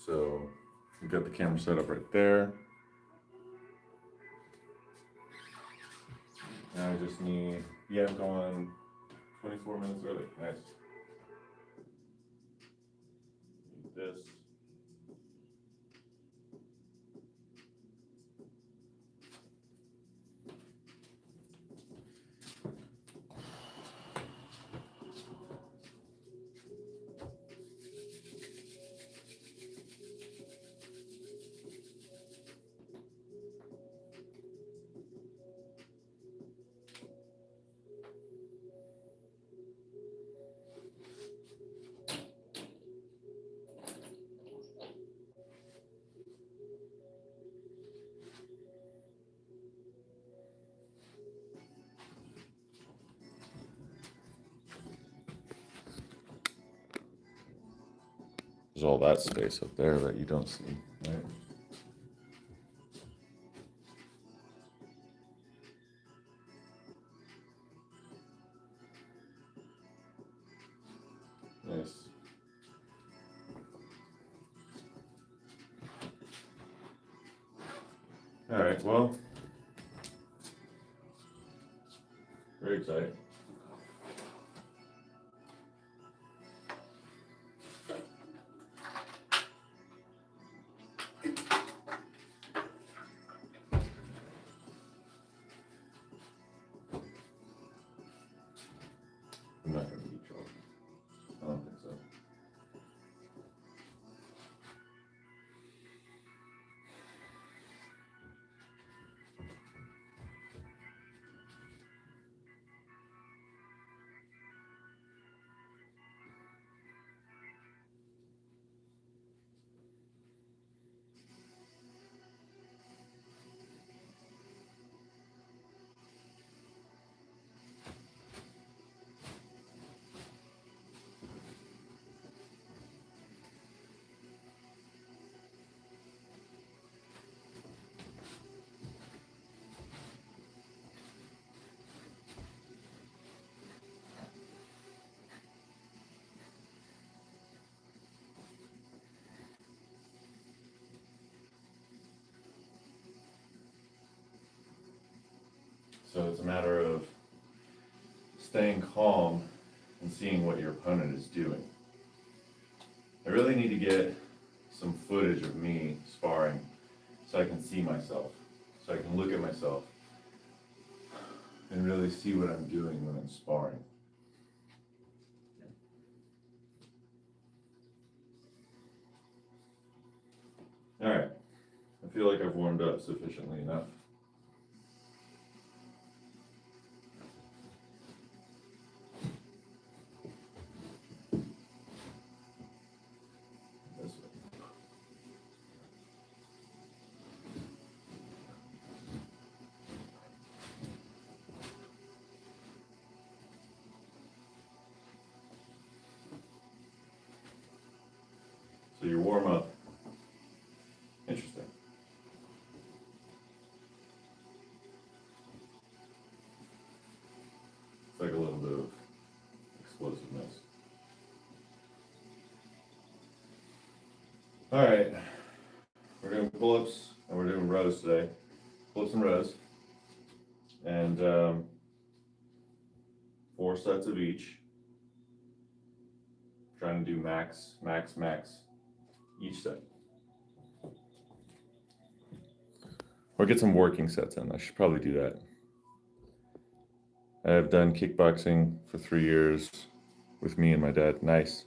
So we've got the camera set up right there. Now I just need, yeah, I'm going 24 minutes early. Nice. Need this. There's all that space up there that you don't see, right? Nice. All right, well, very exciting. I'm not going to be trouble. I don't think so. So it's a matter of staying calm and seeing what your opponent is doing. I really need to get some footage of me sparring so I can see myself, so I can look at myself and really see what I'm doing when I'm sparring. All right, I feel like I've warmed up sufficiently enough. This way. So your warm up, interesting. It's like a little bit of explosiveness. All right, we're doing pull-ups and we're doing rows today. Pull-ups and rows, and 4 sets of each. Trying to do max, max, max each set. Or get some working sets in. I should probably do that. I've done kickboxing for 3 years with me and my dad. Nice.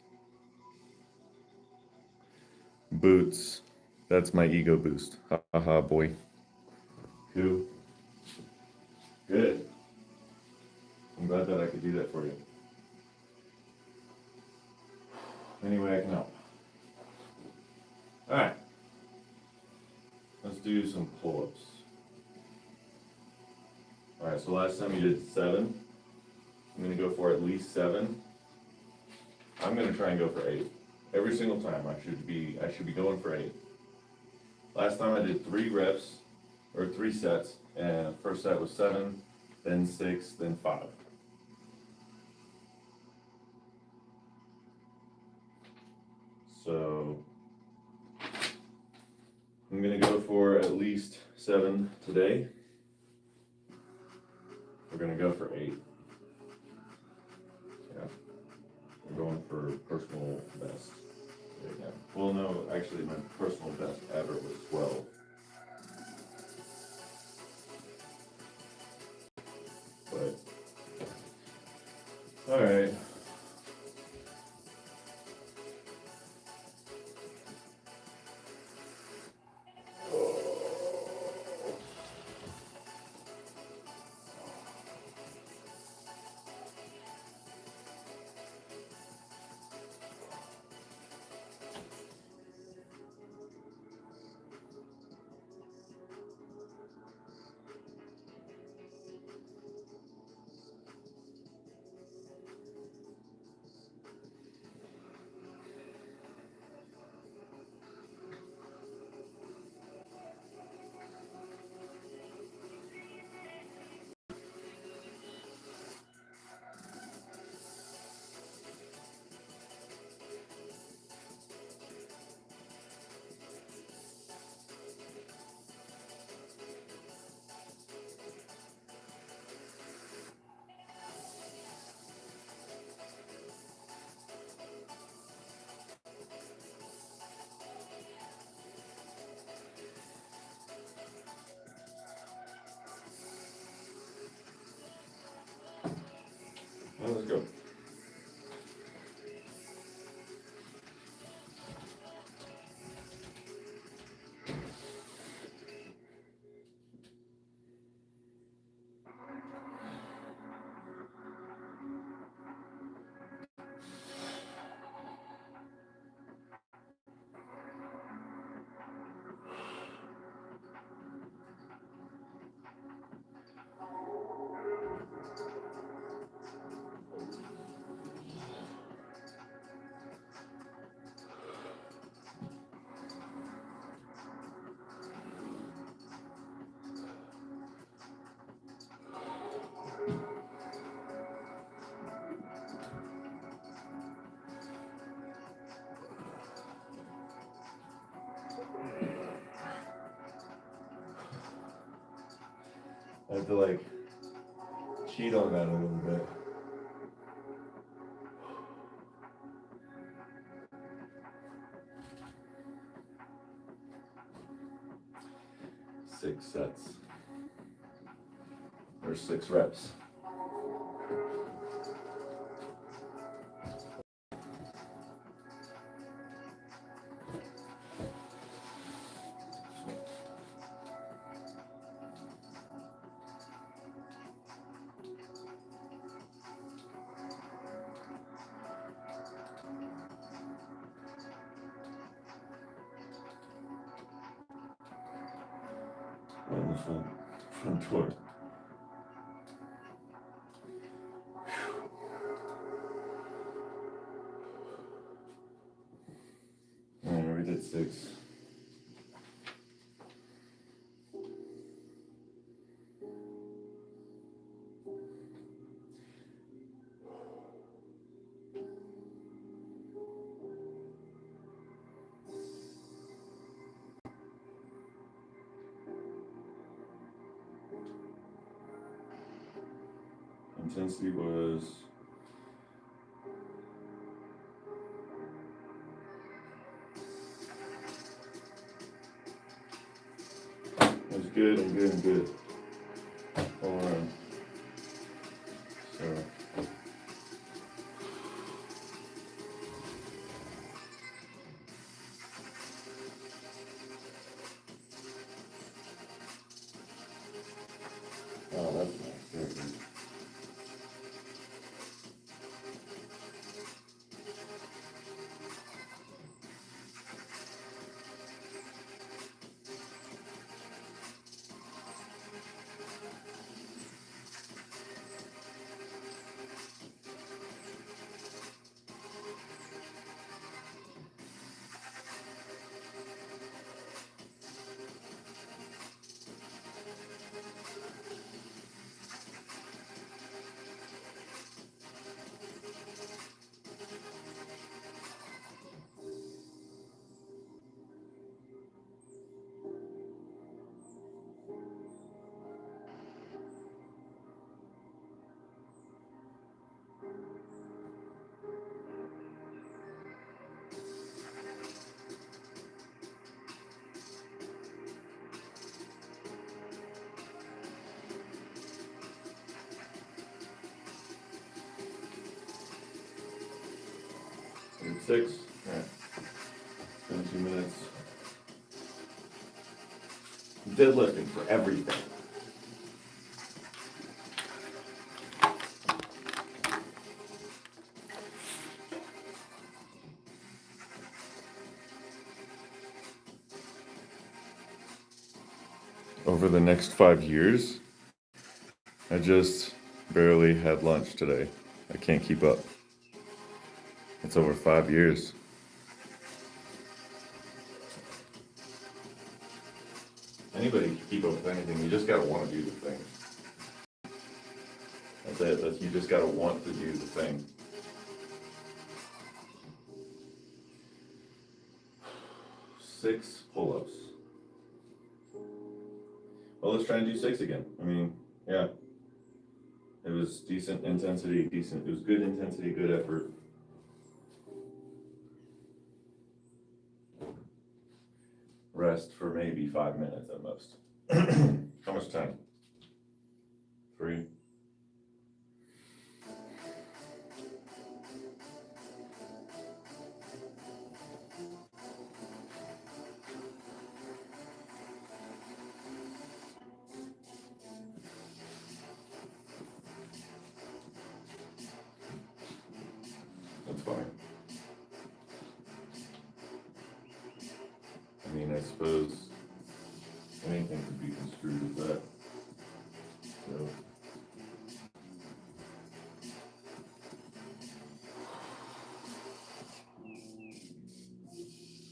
Boots. That's my ego boost. Ha ha ha, boy. Who? Good. I'm glad that I could do that for you. Any way I can help. All right. Let's do some pull-ups. All right, so last time you did 7. I'm gonna go for at least 7. I'm gonna try and go for 8. Every single time I should be going for 8. Last time I did 3 reps, or 3 sets, and first set was 7, then 6, then 5. So at least 7 today. We're gonna go for 8. Yeah, we're going for personal best right now. Well, no, actually, my personal best ever was 12. But all right. Well, let's go. I have to like cheat on that a little bit. Six sets. Or 6 reps. On the front door. Alright, we did 6. Intensity was good and good and good all around. So oh, that's nice. Very good. 6. All right. Spend 2 minutes. Deadlifting for everything. Over the next 5 years, I just barely had lunch today. I can't keep up. It's over 5 years. Anybody can keep up with anything. You just gotta want to do the thing. That's it. You just gotta want to do the thing. Six pull-ups. Well, let's try and do 6 again. I mean, yeah. It was decent intensity, it was good intensity, good effort. Rest for maybe 5 minutes at most. How much time? 3. That's fine. I mean, I suppose anything could be construed as that. So.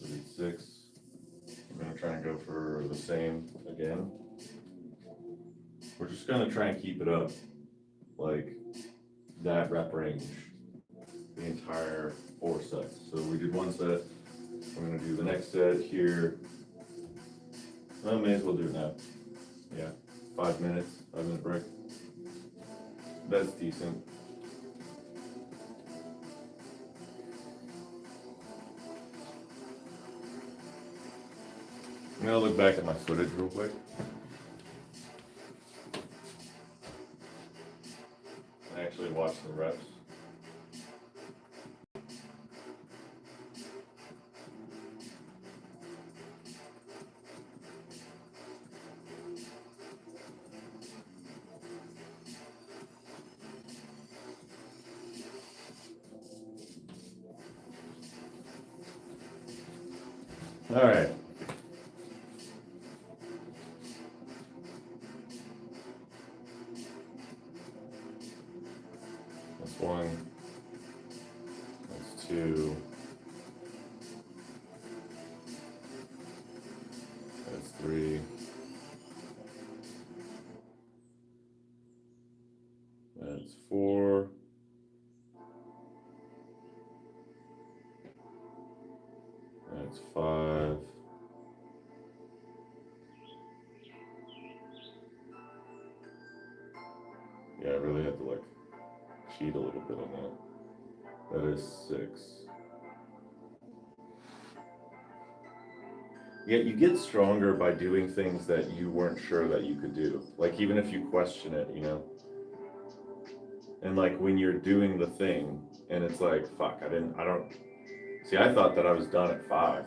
36. I'm gonna try and go for the same again. We're just gonna try and keep it up, like that rep range, the entire 4 sets. So we did 1 set. I'm gonna do the next set here. I may as well do it now. Yeah, 5 minutes, 5-minute break. That's decent. I'm gonna look back at my footage real quick. I actually watched the reps. All right. That's 1. That's 2. That's 3. That's 4. That's 5. Yeah, I really had to like cheat a little bit on that. That is 6. Yeah, you get stronger by doing things that you weren't sure that you could do. Like even if you question it, you know. And like when you're doing the thing and it's like, fuck, I thought that I was done at 5.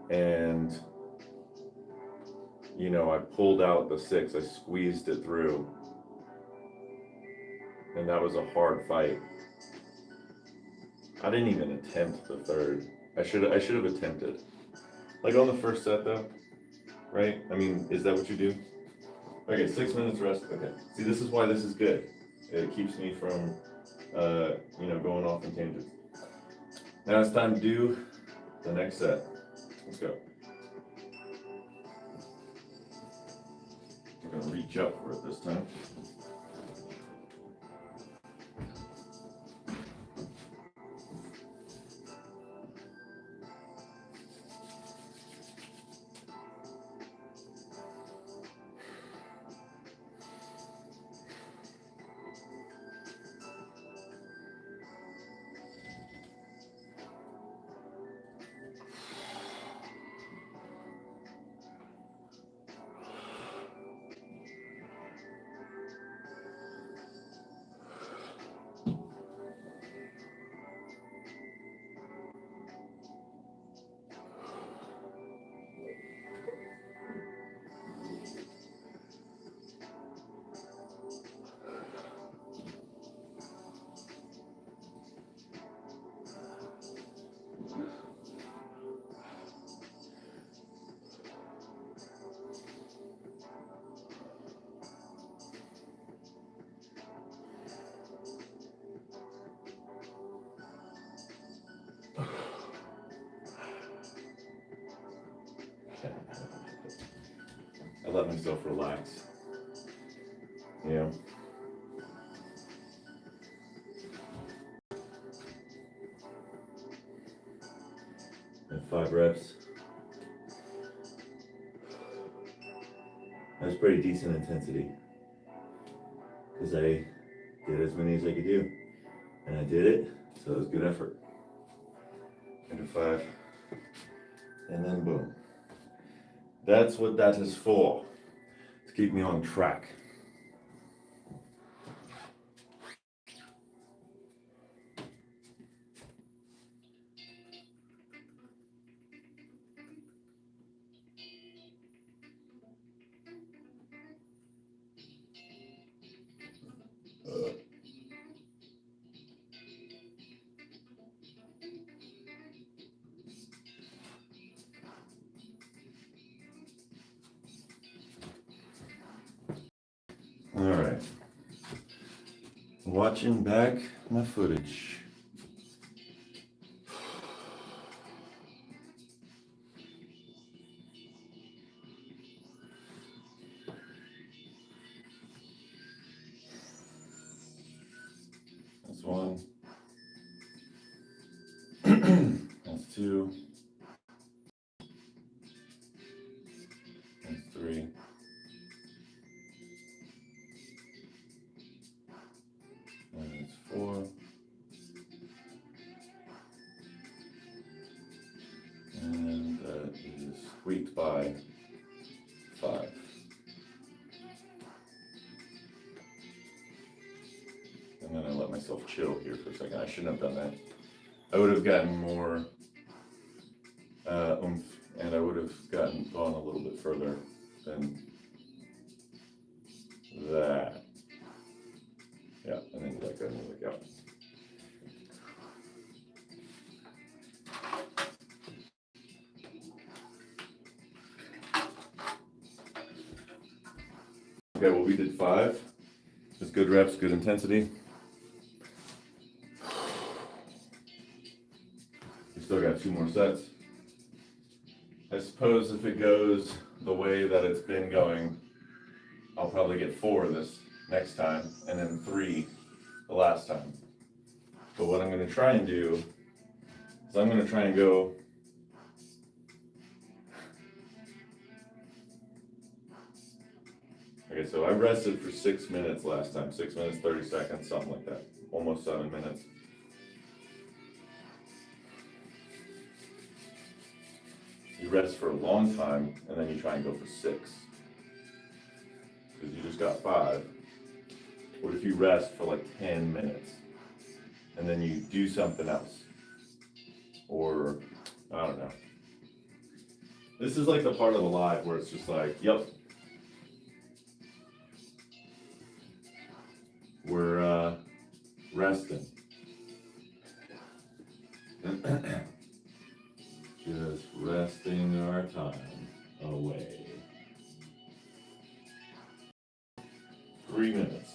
And you know, I pulled out the 6, I squeezed it through. And that was a hard fight. I didn't even attempt the 3rd. I should have attempted. Like on the 1st set though, right? I mean, is that what you do? Okay, 6 minutes rest. Okay. See, this is why this is good. It keeps me from, you know, going off in tangents. Now it's time to do the next set. Let's go. We're gonna reach up for it this time. I let myself relax. Yeah. And 5 reps. That's pretty decent intensity. Because I did as many as I could do. And I did it, so it was good effort. I did 5. And then boom. That's what that is for. To keep me on track. All right. Watching back my footage. That's 1. That's 2. That's 3. And it's 4. And that is squeaked by 5. And then I let myself chill here for a second. I shouldn't have done that. I would have gotten more oomph, and I would have gone a little bit further than that. Yeah, and then let go and let go. Okay, well, we did 5. Just good reps, good intensity. We still got 2 more sets. I suppose if it goes the way that it's been going, I'll probably get 4 this next time, and then 3 the last time. But what I'm going to try and do is I'm going to try and go okay, so I rested for 6 minutes last time, 6 minutes, 30 seconds, something like that, almost 7 minutes. You rest for a long time, and then you try and go for 6. Because you just got 5. What if you rest for like 10 minutes, and then you do something else? Or, I don't know. This is like the part of the live where it's just like, yep, we're resting. Just resting our time away. 3 minutes.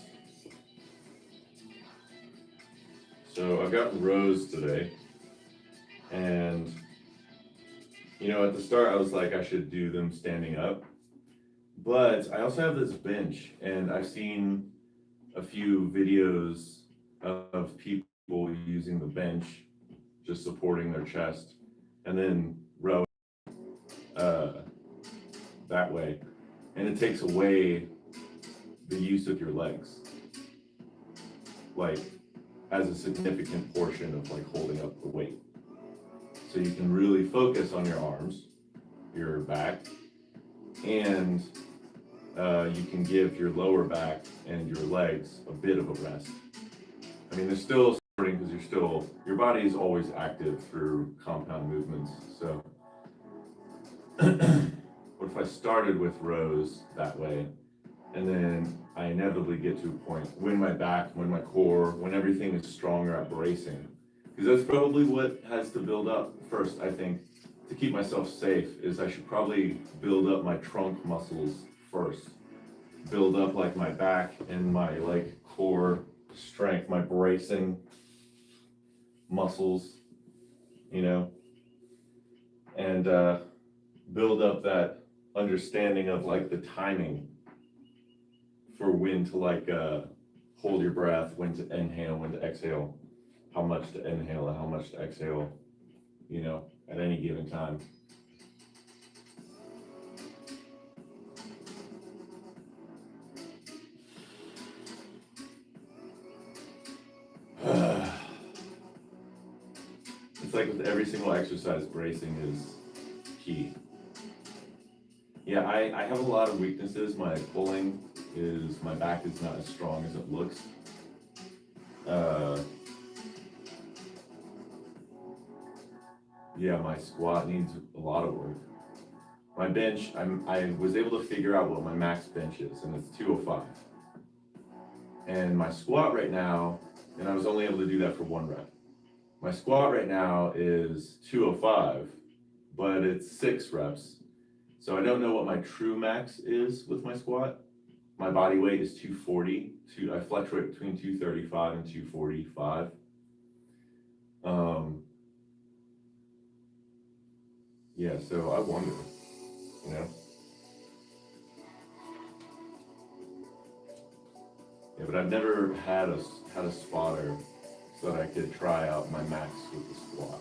So I've got rows today, and you know, at the start I was like I should do them standing up, but I also have this bench, and I've seen a few videos of people using the bench, just supporting their chest, and then row that way, and it takes away the use of your legs, like as a significant portion of like holding up the weight. So you can really focus on your arms, your back, and you can give your lower back and your legs a bit of a rest. I mean, they're still supporting because your body is always active through compound movements. So what if I started with rows that way, and then I inevitably get to a point when my back, when my core, when everything is stronger at bracing, because that's probably what has to build up first, I think, to keep myself safe, is I should probably build up my trunk muscles first. Build up like my back and my like core strength, my bracing muscles, you know, and build up that understanding of like the timing for when to like hold your breath, when to inhale, when to exhale, how much to inhale and how much to exhale, you know, at any given time. It's like with every single exercise, bracing is key. Yeah, I have a lot of weaknesses. My pulling is, my back is not as strong as it looks. Yeah, my squat needs a lot of work. My bench, I was able to figure out what my max bench is, and it's 205. And my squat right now, and I was only able to do that for 1 rep. My squat right now is 205, but it's 6 reps. So I don't know what my true max is with my squat. My body weight is 240. I fluctuate between 235 and 245. Yeah, so I wonder, you know. Yeah, but I've never had a spotter so that I could try out my max with the squat.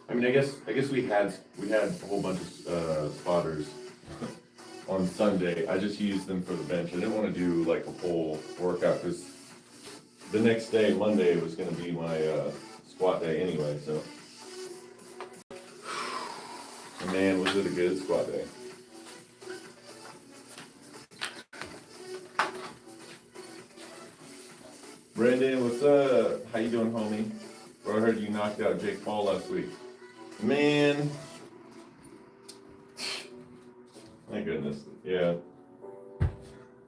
I mean, I guess we had a whole bunch of spotters on Sunday. I just used them for the bench. I didn't want to do like a full workout because the next day, Monday, was going to be my squat day anyway. So, man, was it a good squat day? Brandon, what's up? How you doing, homie? Bro, I heard you knocked out Jake Paul last week. Man. My goodness. Yeah.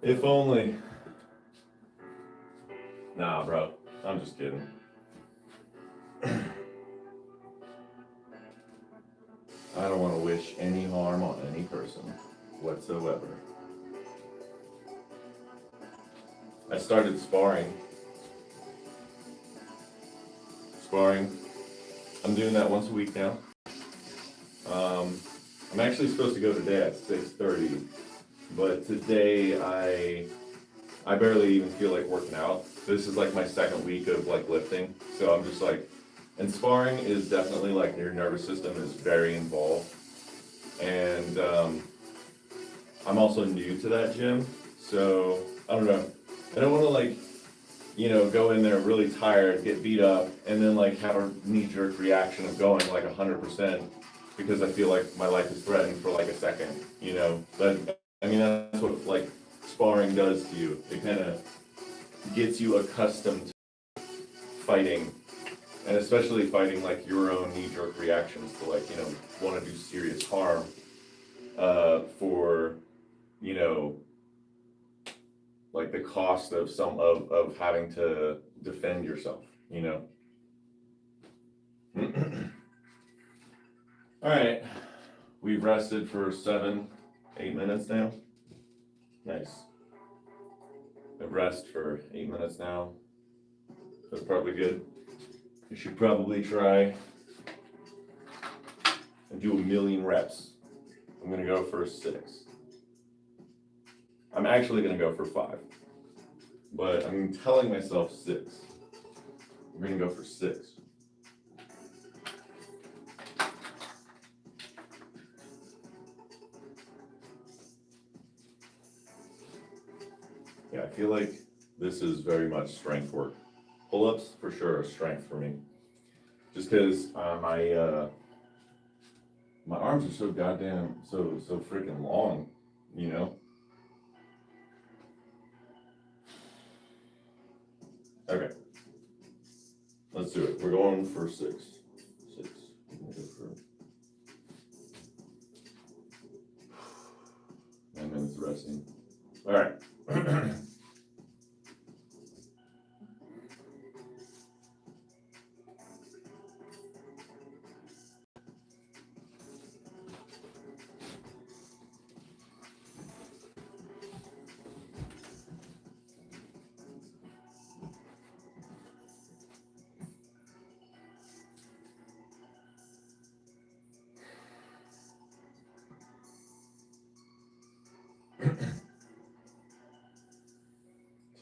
If only. Nah, bro. I'm just kidding. I don't want to wish any harm on any person whatsoever. I started sparring. I'm doing that once a week now. I'm actually supposed to go today at 6:30, but today I barely even feel like working out. This is like my second week of like lifting, so I'm just like, and sparring is definitely like your nervous system is very involved, and I'm also new to that gym, so I don't know. I don't want to like, you know, go in there really tired, get beat up, and then like have a knee-jerk reaction of going like 100% because I feel like my life is threatened for like a second, you know. But I mean, that's what like sparring does to you. It kind of gets you accustomed to fighting, and especially fighting like your own knee-jerk reactions to like, you know, want to do serious harm for, you know, like the cost of of having to defend yourself, you know. All right, we've rested for 7-8 minutes now. Nice. I've rested for 8 minutes now. That's probably good. You should probably try and do 1,000,000 reps. I'm gonna go for 6. I'm actually gonna go for 5, but I'm telling myself 6. I'm gonna go for 6. Yeah, I feel like this is very much strength work. Pull-ups for sure are strength for me. Just because my arms are so goddamn so freaking long, you know. Okay, let's do it. We're going for 6. 6. I'm gonna go for 9 minutes of resting. All right.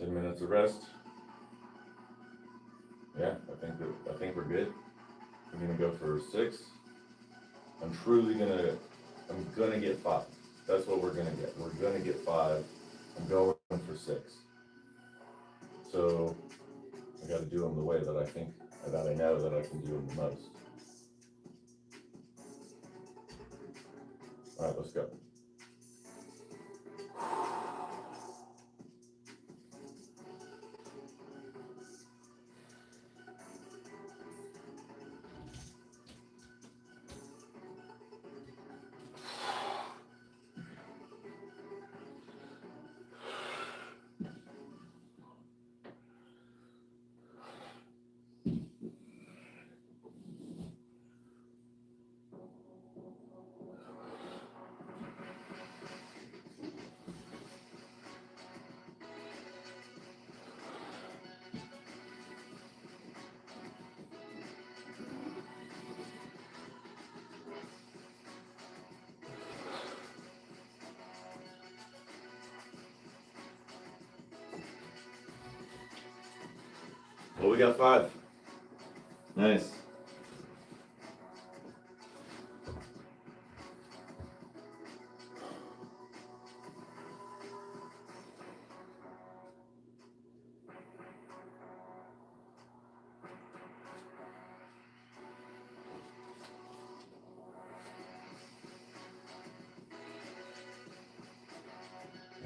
10 minutes of rest. Yeah, I think we're good. I'm gonna go for 6. I'm gonna get 5. That's what we're gonna get. We're gonna get 5. I'm going for 6. So I gotta do them the way that I know that I can do them the most. All right, let's go. Well, we got 5. Nice.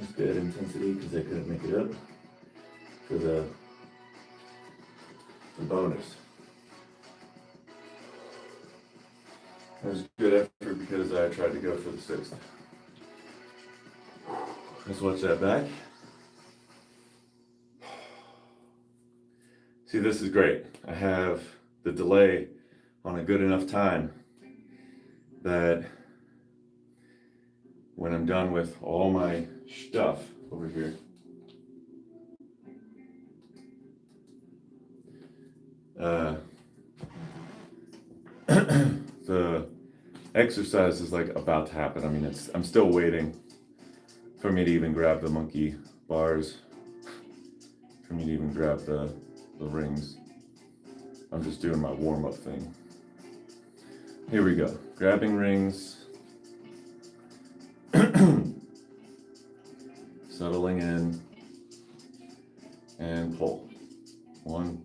That's good intensity because I couldn't make it up for the bonus. It was good effort because I tried to go for the 6th. Let's watch that back. See, this is great. I have the delay on a good enough time that when I'm done with all my stuff over here, the exercise is like about to happen. I mean, I'm still waiting for me to even grab the monkey bars, for me to even grab the rings. I'm just doing my warm-up thing. Here we go. Grabbing rings. Settling in. And pull. 1,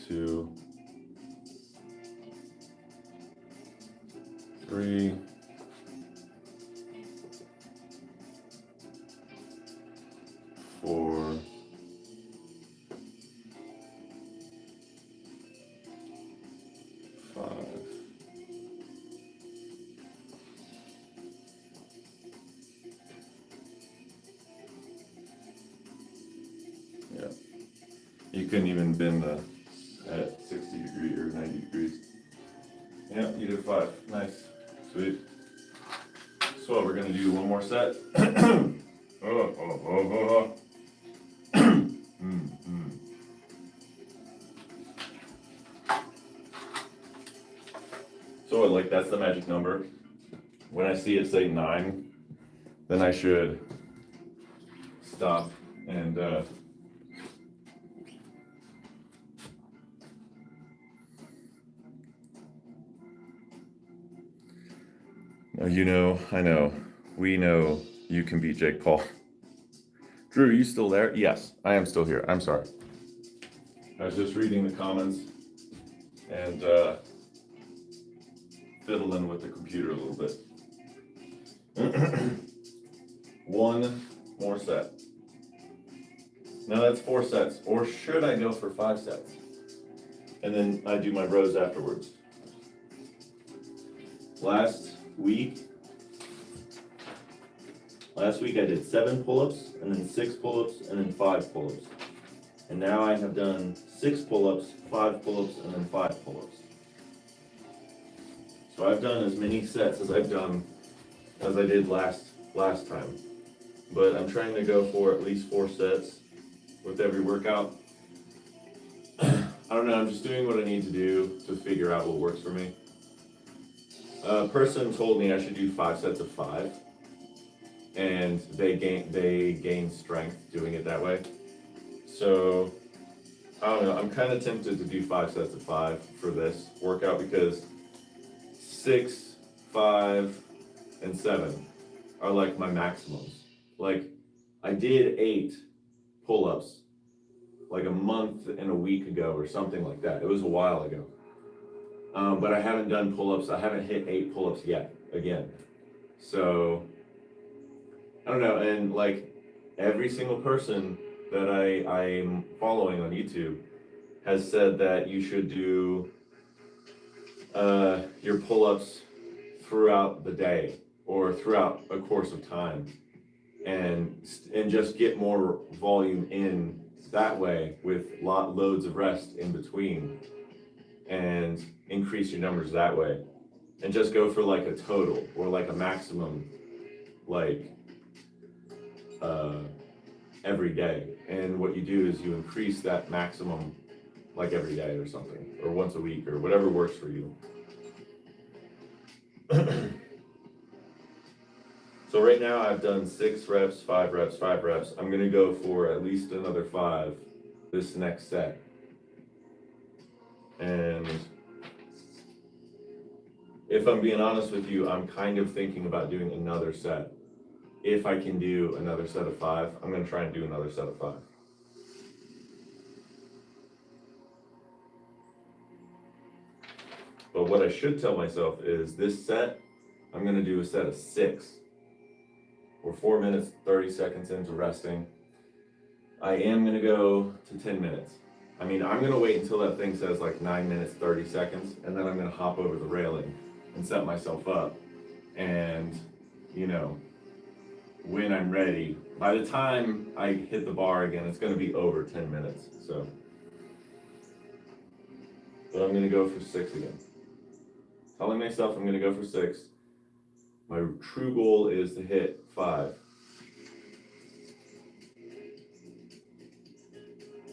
2, 3, 4, 5, 6. Yeah. You couldn't even bend at 60 degrees or 90 degrees. Yeah, you did 5. Nice. Sweet. So we're gonna do one more set. So like that's the magic number. When I see it say 9, then I should stop and I know, we know you can beat Jake Paul. Drew, are you still there? Yes, I am still here. I'm sorry. I was just reading the comments and fiddling with the computer a little bit. One more set. Now that's 4 sets. Or should I go for 5 sets? And then I do my rows afterwards. Last week I did 7 pull-ups, and then 6 pull-ups, and then 5 pull-ups. And now I have done 6 pull-ups, 5 pull-ups, and then 5 pull-ups. So I've done as many sets as I did last time. But I'm trying to go for at least 4 sets with every workout. I don't know, I'm just doing what I need to do to figure out what works for me. A person told me I should do 5 sets of 5. and they gain strength doing it that way. So I don't know. I'm kind of tempted to do 5 sets of 5 for this workout because 6, 5, and 7 are like my maximums. Like I did 8 pull-ups like a month and a week ago or something like that. It was a while ago. But I haven't done pull-ups. I haven't hit 8 pull-ups yet again. So I don't know. And like every single person that I'm following on YouTube has said that you should do your pull-ups throughout the day or throughout a course of time, and just get more volume in that way with loads of rest in between, and increase your numbers that way, and just go for like a total or like a maximum, like every day. And what you do is you increase that maximum like every day or something, or once a week, or whatever works for you. So right now I've done 6 reps, 5 reps, 5 reps. I'm gonna go for at least another 5 this next set. And if I'm being honest with you, I'm kind of thinking about doing another set. If I can do another set of 5, I'm gonna try and do another set of 5. But what I should tell myself is this set, I'm gonna do a set of 6. We're 4 minutes, 30 seconds into resting. I am gonna go to 10 minutes. I mean, I'm gonna wait until that thing says like 9 minutes, 30 seconds, and then I'm gonna hop over the railing and set myself up. And, you know, when I'm ready, by the time I hit the bar again, it's gonna be over 10 minutes, so. But I'm gonna go for 6 again. Telling myself I'm gonna go for 6. My true goal is to hit 5.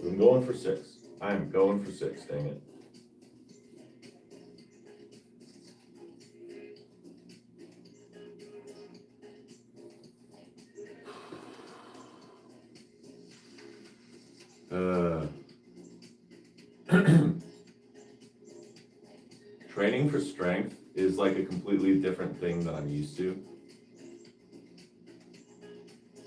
I'm going for 6. I'm going for 6, dang it. Training for strength is like a completely different thing than I'm used to.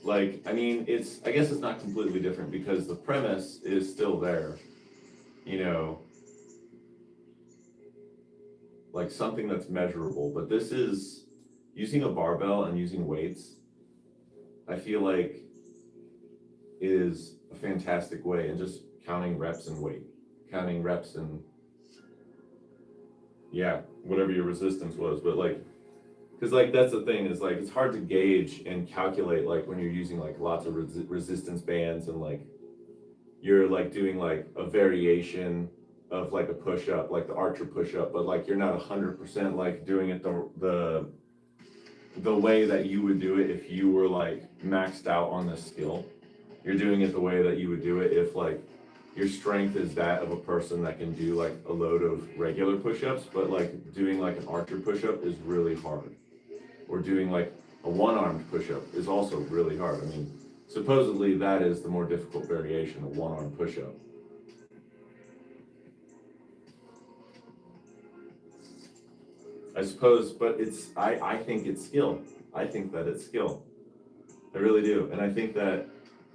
Like, I mean, I guess it's not completely different because the premise is still there, you know, like something that's measurable. But this is using a barbell and using weights, I feel like is a fantastic way, and just counting reps and weight, counting reps and yeah, whatever your resistance was. But like, because like that's the thing, is like it's hard to gauge and calculate like when you're using like lots of resistance bands, and like you're like doing like a variation of like a push-up, like the archer push-up, but like you're not 100% like doing it the way that you would do it if you were like maxed out on this skill. You're doing it the way that you would do it if like your strength is that of a person that can do like a load of regular push-ups, but like doing like an archer push-up is really hard. Or doing like a one-armed push-up is also really hard. I mean, supposedly that is the more difficult variation of one-arm push-up. I suppose, but I think it's skill. I think that it's skill. I really do. And I think that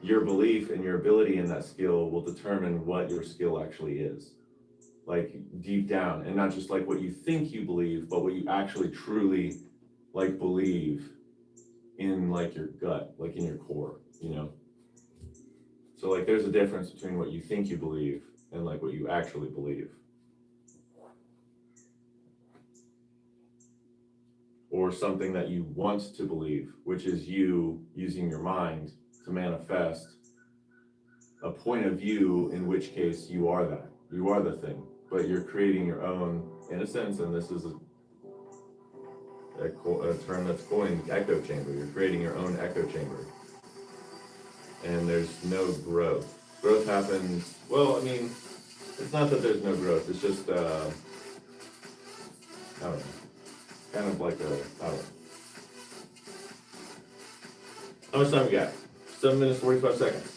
your belief and your ability in that skill will determine what your skill actually is. Like deep down, and not just like what you think you believe, but what you actually truly like believe in like your gut, like in your core, you know? So like there's a difference between what you think you believe and like what you actually believe. Or something that you want to believe, which is you using your mind to manifest a point of view, in which case you are that. You are the thing, but you're creating your own, in a sense, and this is a term that's coined, echo chamber. You're creating your own echo chamber. And there's no growth. Growth happens, well, I mean, it's not that there's no growth, it's just, I don't know, kind of like I don't know. How much time we got? 7 minutes, 45 seconds.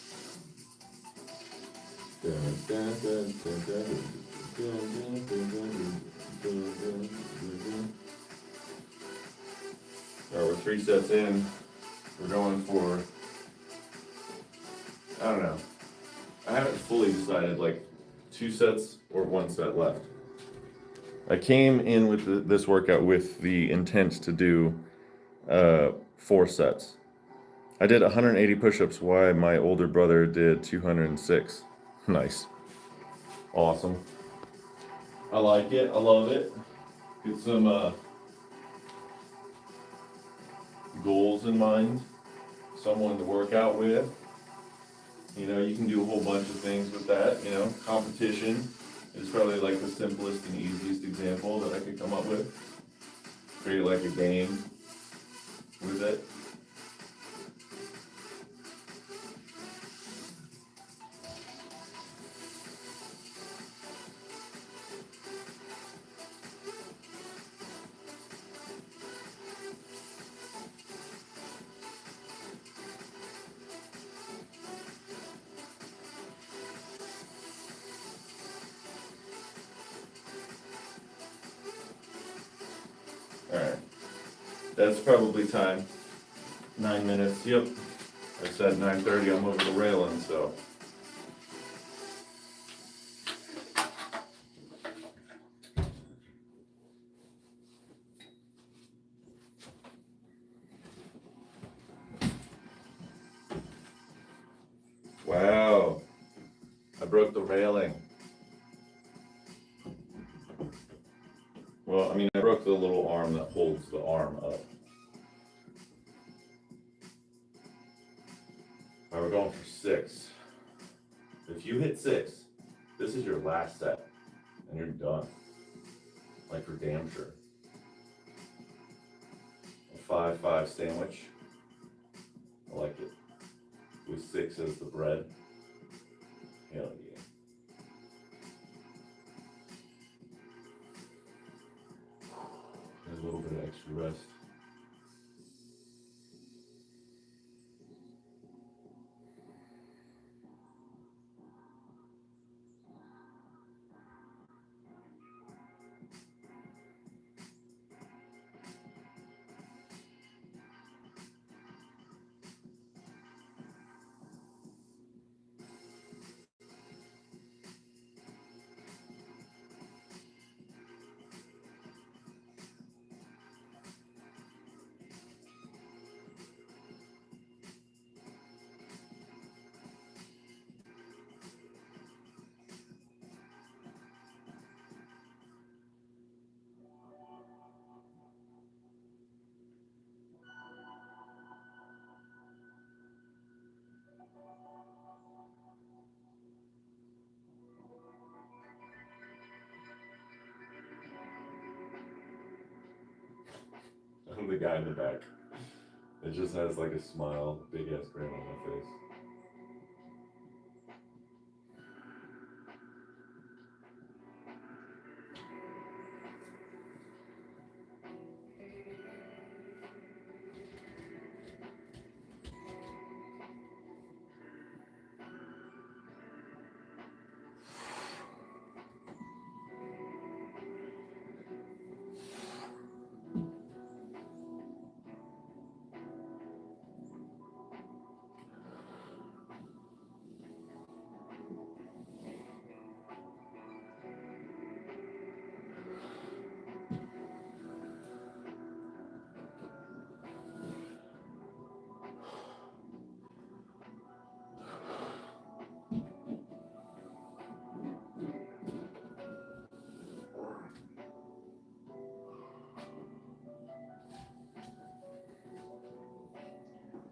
Alright, we're 3 sets in. We're going for, I don't know. I haven't fully decided, like 2 sets or 1 set left. I came in with this workout with the intent to do 4 sets. I did 180 push-ups while my older brother did 206. Nice. Awesome. I like it. I love it. Get some goals in mind. Someone to work out with. You know, you can do a whole bunch of things with that. You know, competition is probably like the simplest and easiest example that I could come up with. Create like a game with it. Alright, that's probably time. 9 minutes, yep. I said 9:30, I'm over the railing, so. Wow, I broke the railing. Well, I mean, I broke the little arm that holds the arm up. Alright, we're going for 6. If you hit 6, this is your last set, and you're done. Like for damn sure. A 5-5 sandwich. I like it. With 6 as the bread. Hell yeah. There's a little bit of extra rest. I'm the guy in the back. It just has like a smile, big ass grin on my face.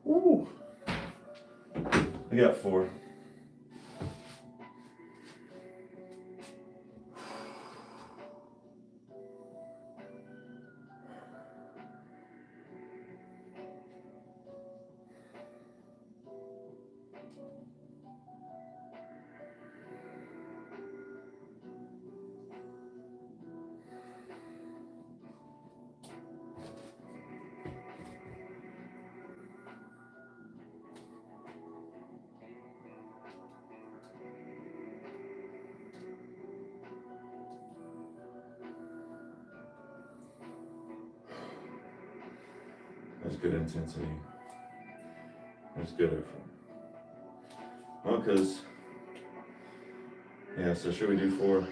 Woo! I got 4. There's good intensity. There's good effort. Well, because, yeah, so should we do 4?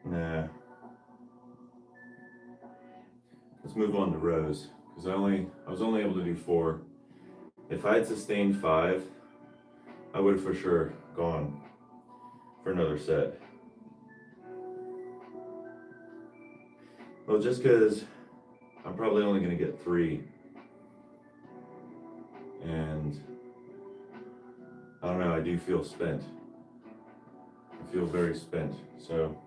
Nah. Let's move on to rows, because I was only able to do 4. If I had sustained 5, I would have for sure gone for another set. Well, just because I'm probably only going to get 3. And I don't know, I do feel spent. I feel very spent. So,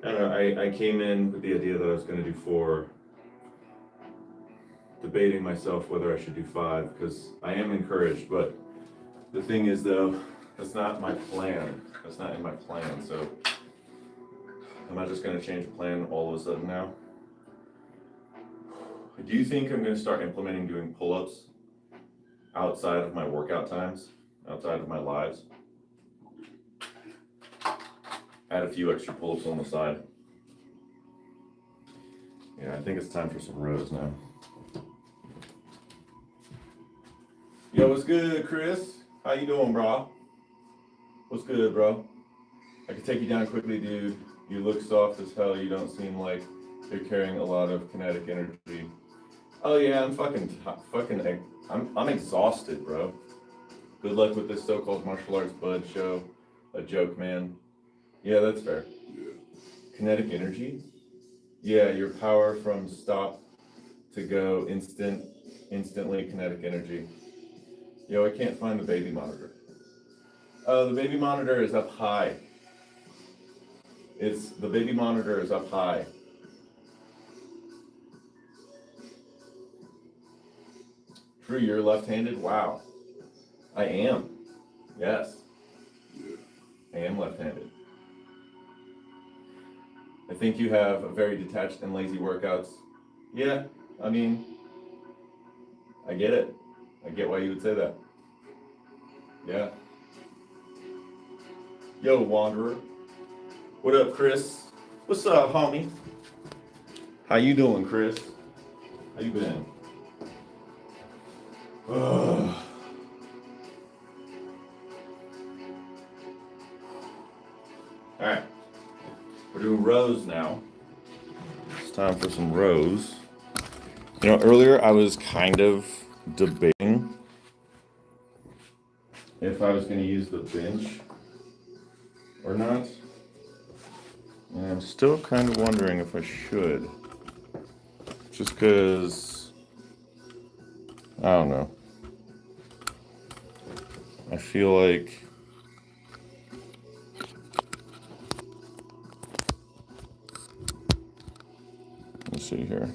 I don't know, I came in with the idea that I was going to do 4, debating myself whether I should do 5, because I am encouraged, but the thing is though, that's not my plan. That's not in my plan, so am I just going to change the plan all of a sudden now? Do you think I'm going to start implementing doing pull-ups outside of my workout times, outside of my lives? Add a few extra pull-ups on the side. Yeah, I think it's time for some rows now. Yo, what's good, Chris? How you doing, bro? What's good, bro? I can take you down quickly, dude. You look soft as hell. You don't seem like you're carrying a lot of kinetic energy. Oh yeah, I'm exhausted, bro. Good luck with this so-called martial arts bud show. A joke, man. Yeah, that's fair. Kinetic energy? Yeah, your power from stop to go instantly kinetic energy. Yo, I can't find the baby monitor. The baby monitor is up high. The baby monitor is up high. Drew, you're left-handed? Wow. I am. Yes. I am left-handed. I think you have a very detached and lazy workouts. Yeah, I mean, I get it. I get why you would say that. Yeah. Yo, Wanderer. What up, Chris? What's up, homie? How you doing, Chris? How you been? Ugh. All right. We're doing rows now. It's time for some rows. You know, earlier I was kind of debating if I was going to use the bench or not. And I'm still kind of wondering if I should. Just because, I don't know. I feel like let's see here.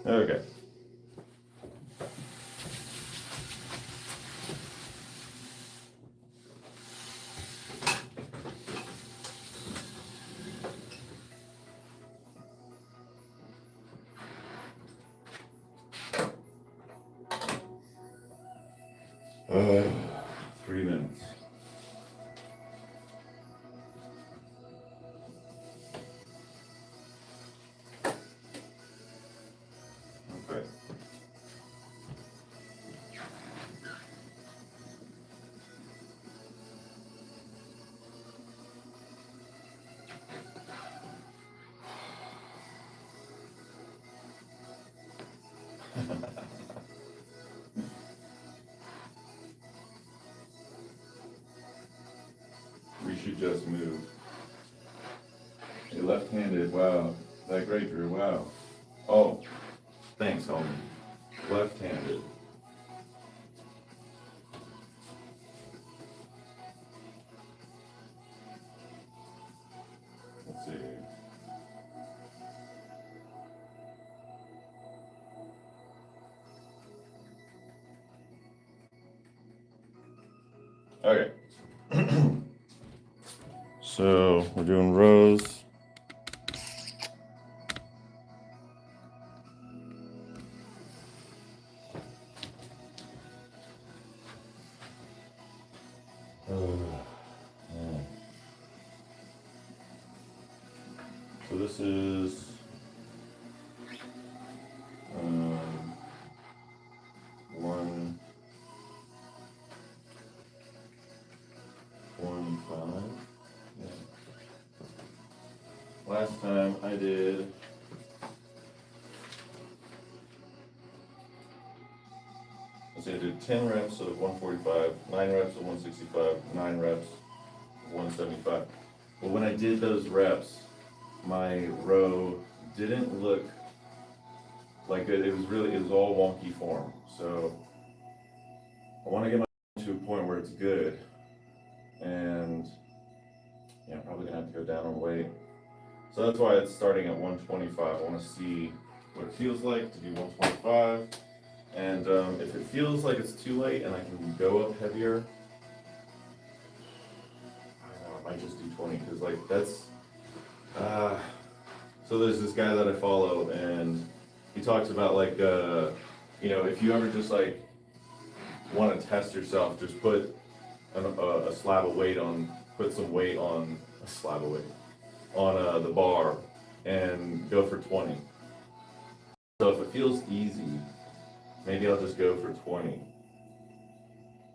Okay. Uh, 3 minutes. Okay. We should just move. Hey, left-handed, wow. That great, Drew, wow. Oh, thanks, homie. Left-handed. Let's see. Okay. So we're doing rows. So this is 115. Yeah. Last time I did I did 10 reps of 145, 9 reps of 165, 9 reps of 175. But when I did those reps, my row didn't look like it. It was all wonky form. So I want to get my to a point where it's good. And yeah, I'm probably gonna have to go down on weight. So that's why it's starting at 125. I want to see what it feels like to do 125. And if it feels like it's too late and I can go up heavier, I don't know, I might just do 20 because like that's, so there's this guy that I follow and he talks about like, you know, if you ever just like want to test yourself, just put a slab of weight on, put some weight on, a slab of weight on the bar and go for 20. So if it feels easy, maybe I'll just go for 20,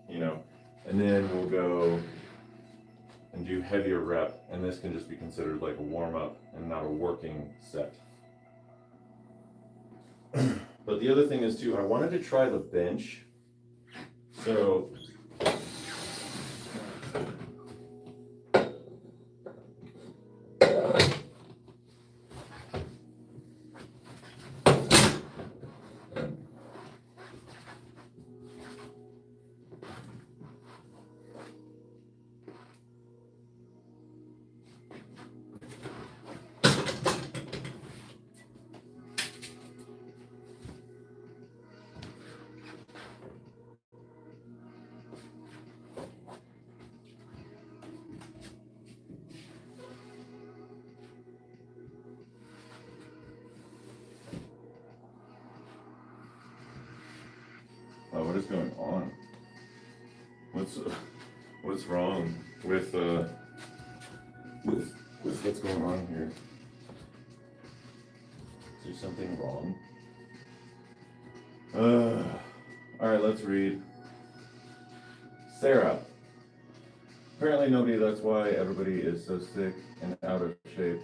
you know, and then we'll go and do heavier rep, and this can just be considered like a warm-up and not a working set. But the other thing is too, I wanted to try the bench. So what is going on? What's wrong with what's going on here? Is there something wrong? All right, let's read. Sarah. Apparently nobody, that's why everybody is so sick and out of shape.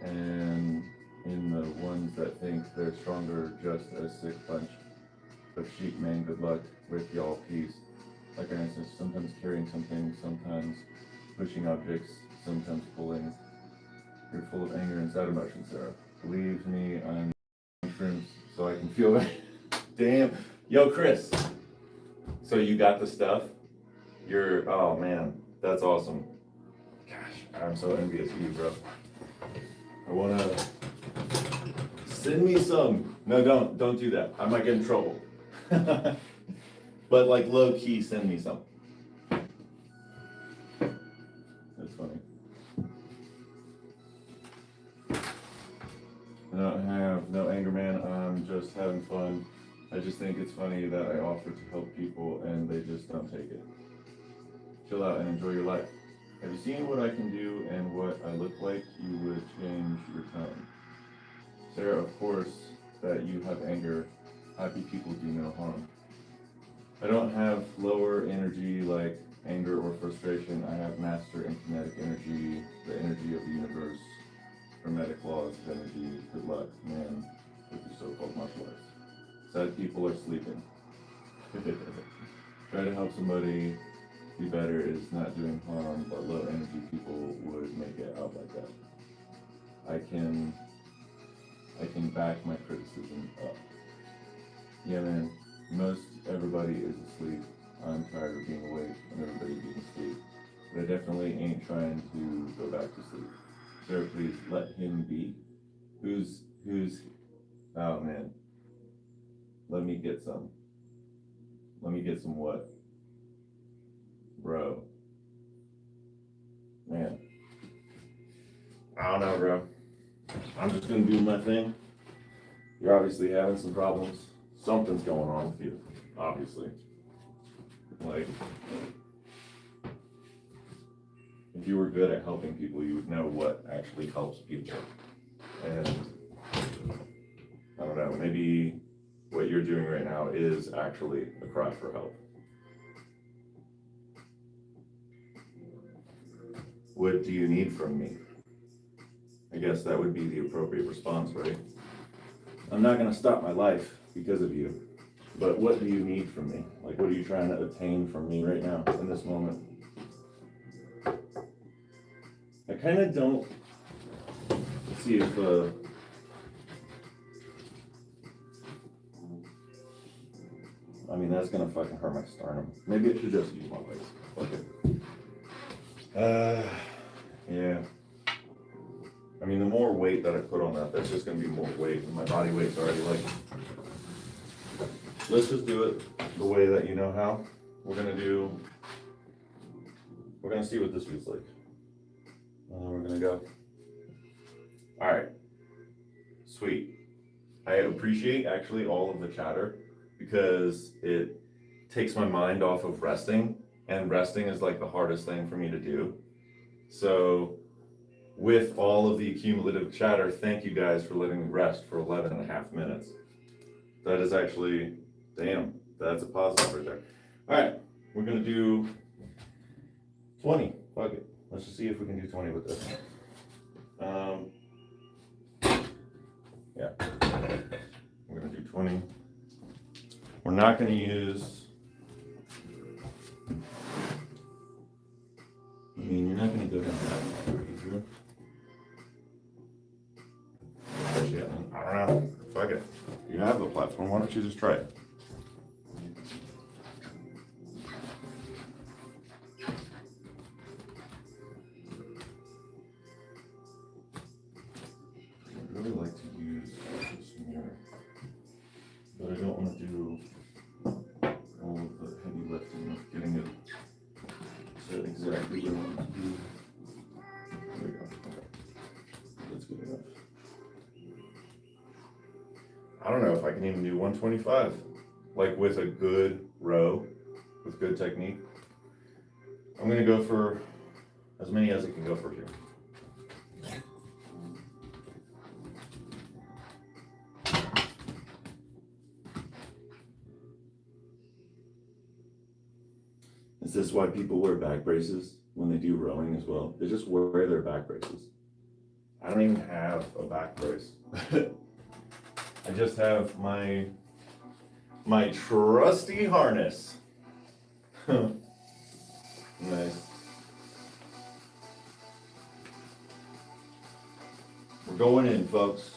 And in the ones that think they're stronger, just a sick bunch of sheep, man, good luck with y'all, peace. Like I said, sometimes carrying something, sometimes pushing objects, sometimes pulling. You're full of anger and sad emotions, Sarah. Believe me, I'm mushrooms, so I can feel it. Damn. Yo, Chris. So you got the stuff? Oh man, that's awesome. Gosh, I'm so envious of you, bro. I wanna, send me some. No, don't do that. I might get in trouble. But like low key, send me some. That's funny. I don't have no anger, man. I'm just having fun. I just think it's funny that I offer to help people and they just don't take it. Chill out and enjoy your life. Have you seen what I can do and what I look like? You would change your tone. Sarah, of course that you have anger. Happy people do no harm. I don't have lower energy like anger or frustration. I have master and kinetic energy, the energy of the universe, hermetic laws of energy. Good luck, man, with your so-called martial arts. Sad people are sleeping. Try to help somebody be better is not doing harm, but low energy people would make it out like that. I can back my criticism up. Yeah, man, most everybody is asleep. I'm tired of being awake and everybody being asleep. But I definitely ain't trying to go back to sleep. Sir, please let him be. Who's, oh man. Let me get some. Let me get some what? Bro. Man. I don't know, bro. I'm just gonna do my thing. You're obviously having some problems. Something's going on with you, obviously. Like, if you were good at helping people, you would know what actually helps people. And I don't know, maybe what you're doing right now is actually a cry for help. What do you need from me? I guess that would be the appropriate response, right? I'm not gonna stop my life because of you, but what do you need from me? Like, what are you trying to obtain from me right now, in this moment? I kind of don't see if, I mean, that's gonna fucking hurt my sternum. Maybe I should just use my legs. Okay. Yeah. I mean, the more weight that I put on that, that's just gonna be more weight, and my body weight's already like, let's just do it the way that you know how. We're gonna see what this feels like. And then we're gonna go. All right, sweet. I appreciate actually all of the chatter because it takes my mind off of resting, and resting is like the hardest thing for me to do. So with all of the accumulative chatter, thank you guys for letting me rest for 11 and a half minutes. That is actually, damn, that's a positive right there. All right, we're gonna do 20, fuck it. Let's just see if we can do 20 with this. Yeah, we're gonna do 20. We're not gonna use, I mean, you're not gonna go down that far either. Actually, I don't know, fuck it. You have the platform, why don't you just try it? I'd really like to use this mirror, but I don't want to do all of the heavy lifting of getting it set exactly where I want it to be. There we go, okay. That's good enough. I don't know if I can even do 125, like with a good row, with good technique. I'm gonna go for as many as I can go for here. Is this why people wear back braces when they do rowing as well? They just wear their back braces. I don't even have a back brace. I just have my trusty harness. Nice. We're going in, folks.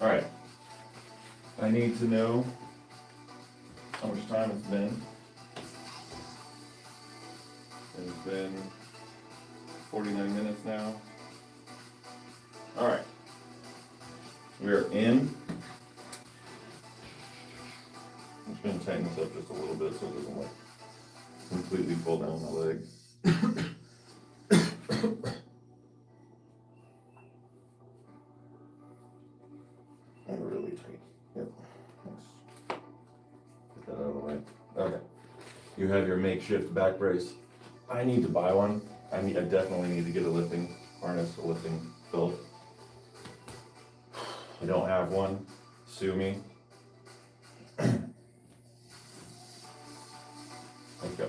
All right. I need to know how much time it's been. It's been 49 minutes now. All right. We're in. I'm just going to tighten this up just a little bit so it doesn't like completely pull down my leg. And really tight. Yep. Nice. Get that out of the way. Okay. You have your makeshift back brace. I need to buy one. I definitely need to get a lifting harness, a lifting belt. I don't have one. Sue me. Let's go.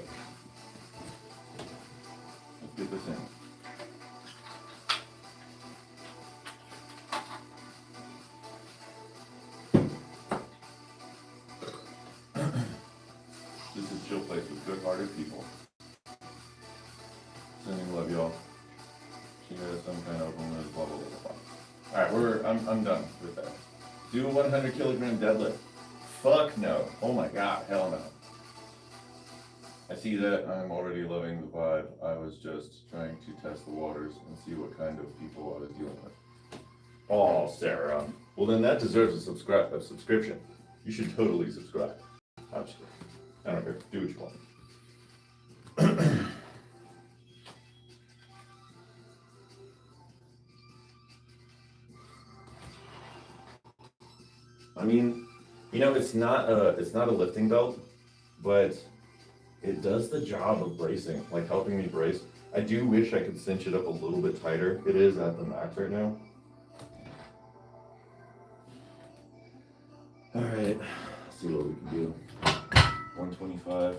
Let's get this in. This is Chill Place with good-hearted people. Sending love, y'all. She has some kind of woman's blah blah blah blah. All right, I'm done with that. Do a 100 kilogram deadlift. Fuck no. Oh my god, hell no. I see that. I'm already loving the vibe. I was just trying to test the waters and see what kind of people I was dealing with. Oh, Sarah. Well, then that deserves a subscription. You should totally subscribe. I'm just kidding. I don't care. Do what you want. I mean, you know, it's not a lifting belt, but it does the job of bracing, like helping me brace. I do wish I could cinch it up a little bit tighter. It is at the max right now. All right, let's see what we can do. 125.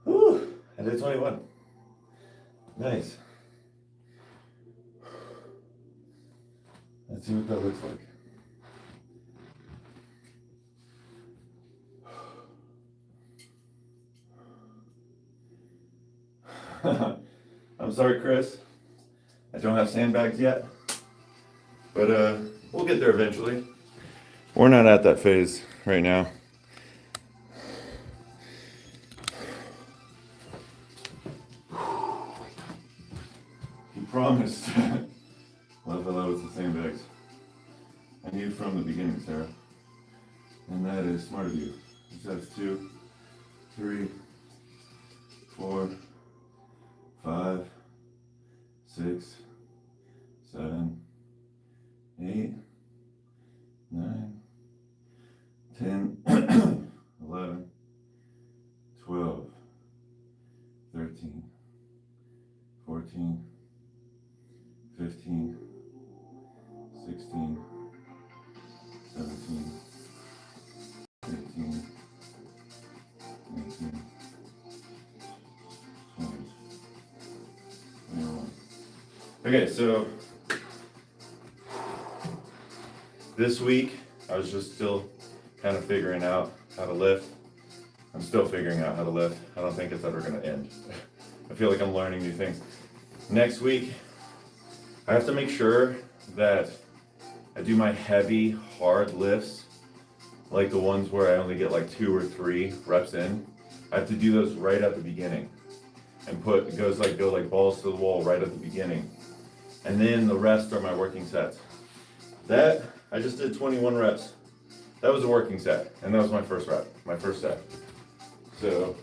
Whew, I did 21. Nice. Let's see what that looks like. I'm sorry, Chris. I don't have sandbags yet, but we'll get there eventually. We're not at that phase right now. He promised. Well, if I love it's the sandbags. I knew from the beginning, Sarah. And that is smart of you. That's 2, 3, 4, 5, 6, 7, 8, 9, 10, 11, 12, 13, 14, 15, 16, 17, 18, 19, 20, 21. Okay, so this week I was just still kind of figuring out how to lift. I'm still figuring out how to lift. I don't think it's ever going to end. I feel like I'm learning new things. Next week, I have to make sure that I do my heavy, hard lifts, like the ones where I only get like 2 or 3 reps in. I have to do those right at the beginning and go like balls to the wall right at the beginning. And then the rest are my working sets. That, I just did 21 reps. That was a working set, and that was my first set. So,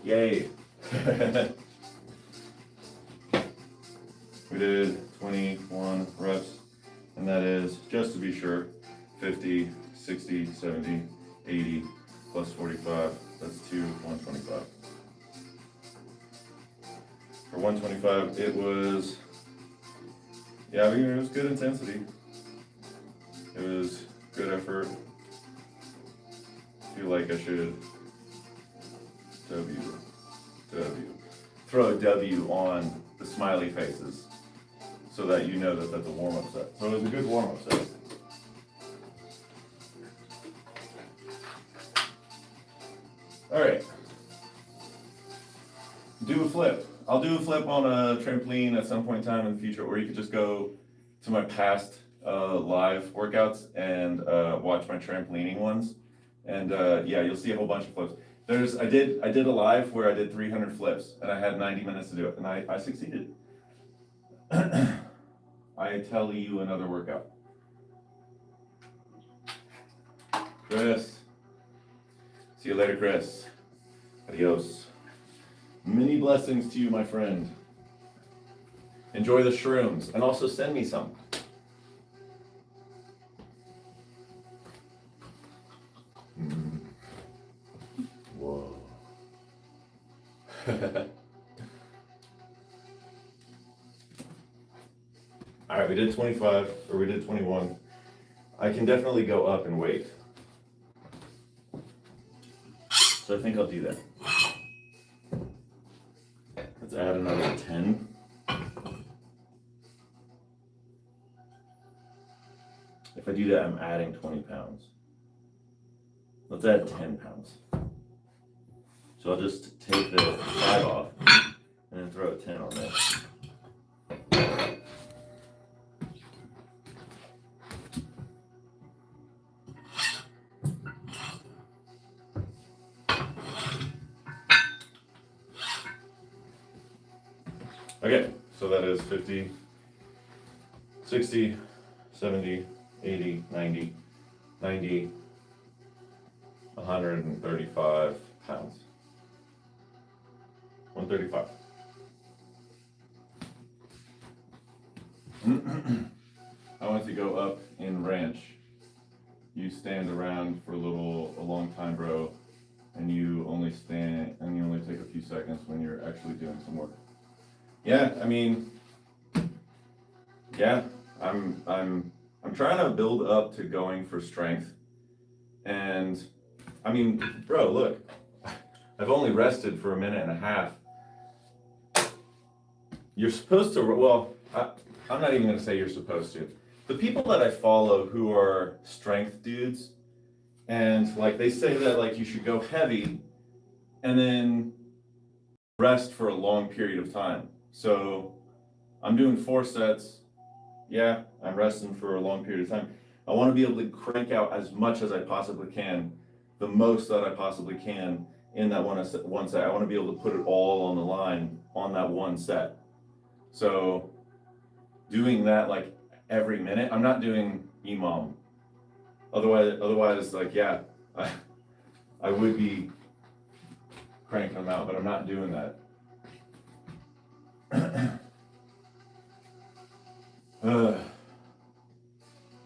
yay. We did 21 reps, and that is, just to be sure, 50, 60, 70, 80, plus 45, that's 125. For 125, it was, yeah, I mean, it was good intensity. It was good effort. I feel like I should throw a W on the smiley faces so that you know that that's a warm-up set. So it was a good warm-up set. All right. Do a flip. I'll do a flip on a trampoline at some point in time in the future, or you could just go to my past live workouts and watch my trampolining ones. And yeah, you'll see a whole bunch of flips. I did a live where I did 300 flips and I had 90 minutes to do it, and I succeeded. I tell you another workout. Chris. See you later, Chris. Adios. Many blessings to you, my friend. Enjoy the shrooms, and also send me some. Whoa. All right, we did 25, or we did 21. I can definitely go up in weight. So I think I'll do that. Let's add another 10. If I do that, I'm adding 20 pounds. Let's add 10 pounds. So I'll just take the 5 off and then throw a 10 on there. Okay, so that is 50, 60, 70, 80, 90, 90, 135 pounds. 135. I want to go up in ranch. You stand around for a long time, bro, and you only take a few seconds when you're actually doing some work. Yeah, I mean, yeah, I'm trying to build up to going for strength. And I mean, bro, look, I've only rested for a minute and a half. You're supposed to, well, I'm not even gonna say you're supposed to. The people that I follow who are strength dudes, and like they say that like you should go heavy and then rest for a long period of time. So I'm doing 4 sets. Yeah, I'm resting for a long period of time. I want to be able to crank out as much as I possibly can, the most that I possibly can in that one set. I want to be able to put it all on the line on that one set. So doing that like every minute, I'm not doing EMOM. Otherwise, like, yeah, I would be cranking them out, but I'm not doing that.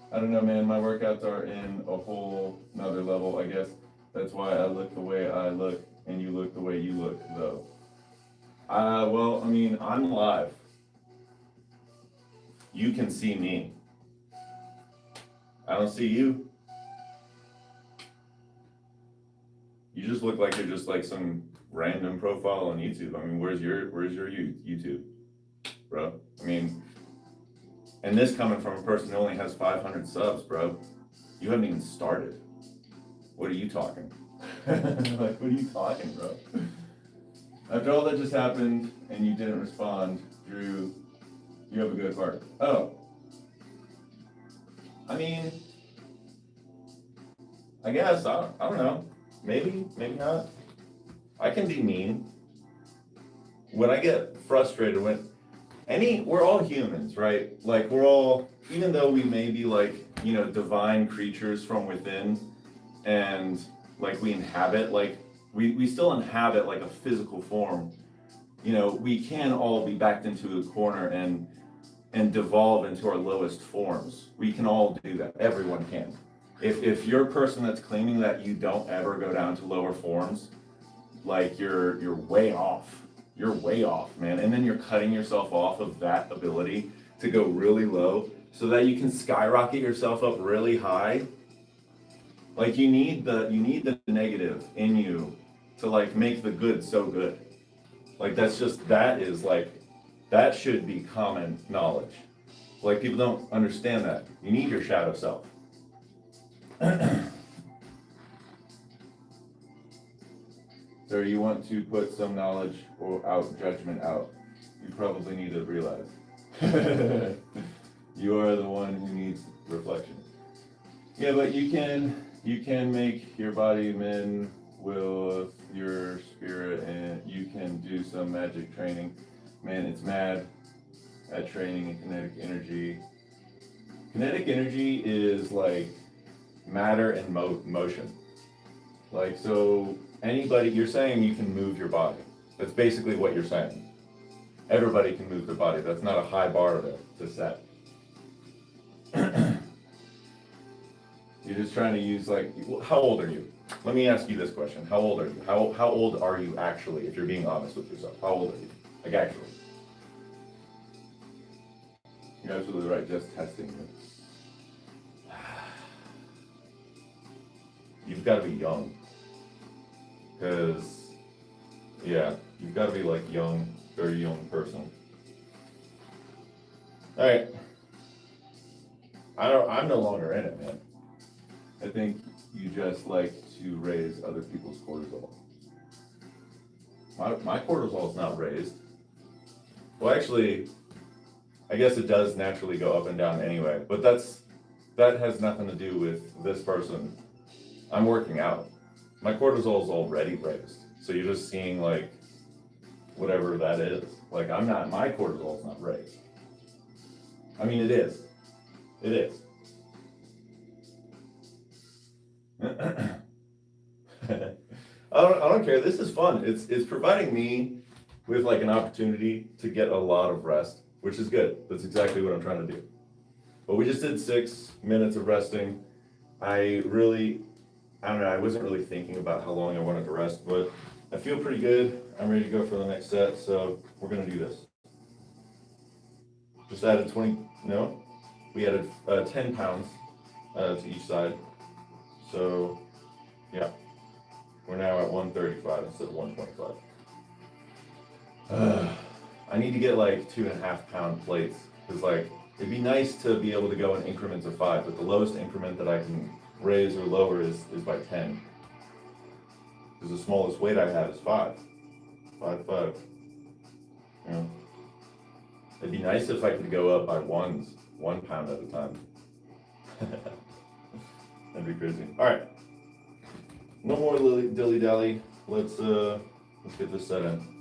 I don't know, man. My workouts are in a whole nother level, I guess. That's why I look the way I look, and you look the way you look, though. Well, I mean, I'm live. You can see me. I don't see you. You just look like you're just like some random profile on YouTube. I mean, where's your YouTube, bro? I mean, and this coming from a person who only has 500 subs, bro. You haven't even started. What are you talking? Like, what are you talking, bro? After all that just happened and you didn't respond, Drew, you have a good heart. Oh. I mean, I guess, I don't know. Maybe not. I can be mean. When I get frustrated, we're all humans, right? Like, we're all, even though we may be like, divine creatures from within, and like we inhabit, like we still inhabit like a physical form. We can all be backed into a corner and devolve into our lowest forms. We can all do that. Everyone can. If you're a person that's claiming that you don't ever go down to lower forms, like you're way off. You're way off, man. And then you're cutting yourself off of that ability to go really low so that you can skyrocket yourself up really high. Like you need the negative in you to like make the good so good. Like that should be common knowledge. Like people don't understand that. You need your shadow self. So you want to put some knowledge or judgment out. You probably need to realize. You are the one who needs reflection. Yeah, but you can make your body men will your spirit, and you can do some magic training. Man, it's mad at training in kinetic energy. Kinetic energy is like matter and motion. Like, so you're saying you can move your body. That's basically what you're saying. Everybody can move their body. That's not a high bar to set. You're just trying to use like, how old are you? Let me ask you this question. How old are you? How old are you actually, if you're being honest with yourself? How old are you? Like actually. You're absolutely right, just testing you. You've got to be young. Because, yeah, you've got to be like young, very young person. All right. I'm no longer in it, man. I think you just like to raise other people's cortisol. my cortisol is not raised. Well, actually, I guess it does naturally go up and down anyway, but that has nothing to do with this person. I'm working out. My cortisol is already raised. So you're just seeing like whatever that is. Like my cortisol is not raised. I mean, it is. It is. I don't care. This is fun. It's providing me with like an opportunity to get a lot of rest, which is good. That's exactly what I'm trying to do. But we just did 6 minutes of resting. I don't know, I wasn't really thinking about how long I wanted to rest, but I feel pretty good. I'm ready to go for the next set, so we're gonna do this. Just added we added 10 pounds to each side. So, yeah, we're now at 135 instead of 125. I need to get like 2.5 pound plates, because like, it'd be nice to be able to go in increments of 5, but the lowest increment that I can raise or lower is by 10. Because the smallest weight I have is 5. 5. You know? It'd be nice if I could go up by 1 pound at a time. That'd be crazy. Alright. No more dilly dally. Let's get this set in.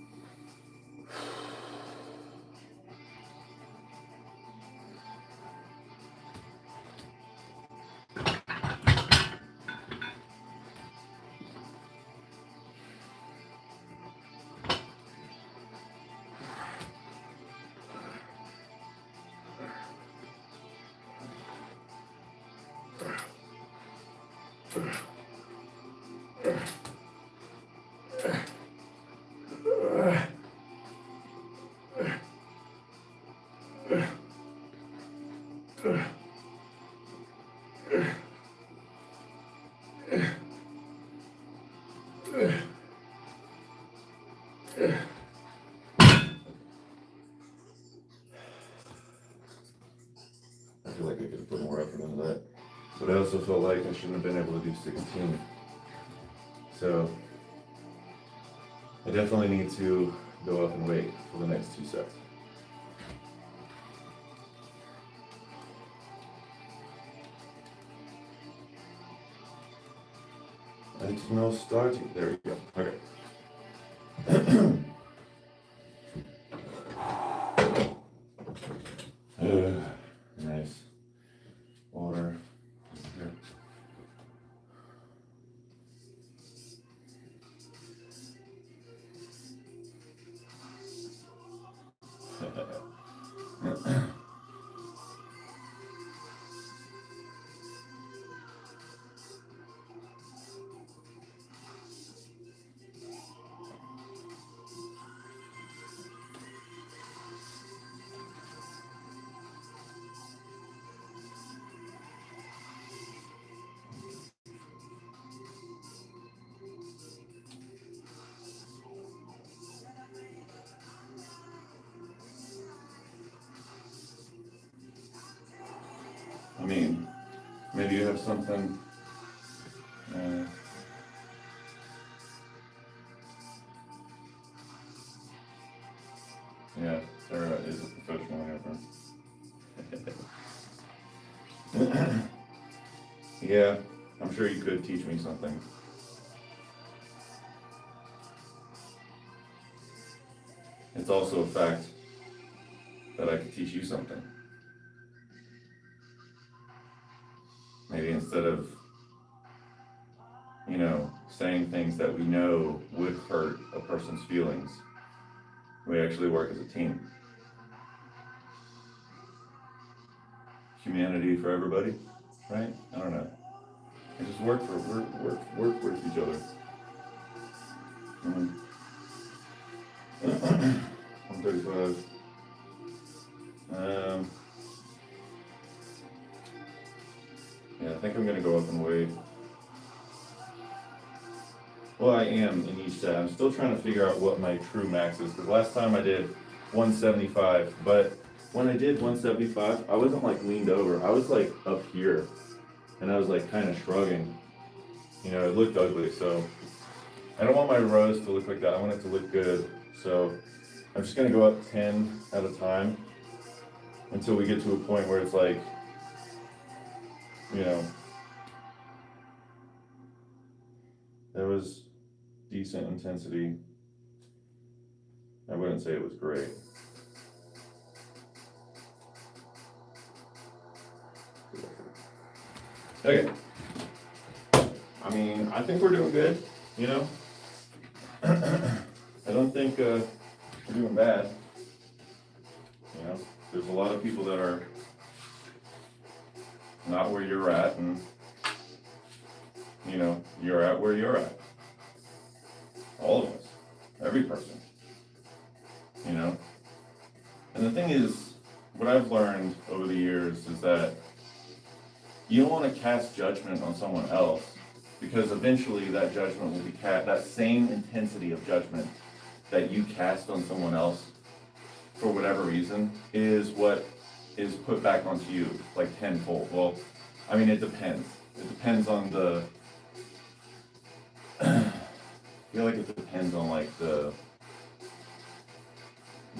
I feel like I could have put more effort into that. But I also felt like I shouldn't have been able to do 16. So I definitely need to go up and wait for the next 2 sets. It's no starting. There we go. Okay. Nice. Water. Here. I mean, maybe you have something. Yeah, Sarah is a professional rapper. Yeah, I'm sure you could teach me something. It's also a fact that I could teach you something. Maybe instead of, saying things that we know would hurt a person's feelings, we actually work as a team. Humanity for everybody, right? I don't know. We just work with each other. 135. Yeah, I think I'm gonna go up and wait. Well, I am in each set. I'm still trying to figure out what my true max is, because last time I did 175, but when I did 175, I wasn't like leaned over. I was like up here, and I was like kind of shrugging. It looked ugly, so I don't want my rows to look like that. I want it to look good. So I'm just gonna go up 10 at a time until we get to a point where it's like, you know, there was decent intensity. I wouldn't say it was great. Okay. I mean, I think we're doing good, you know? I don't think we're doing bad. You know, there's a lot of people that are not where you're at, and you know, you're at where you're at. All of us, every person, you know. And the thing is, what I've learned over the years is that you don't want to cast judgment on someone else, because eventually that judgment will be that same intensity of judgment that you cast on someone else for whatever reason is what is put back onto you, like tenfold. Well, I mean, it depends. It depends on the, I feel like it depends on like the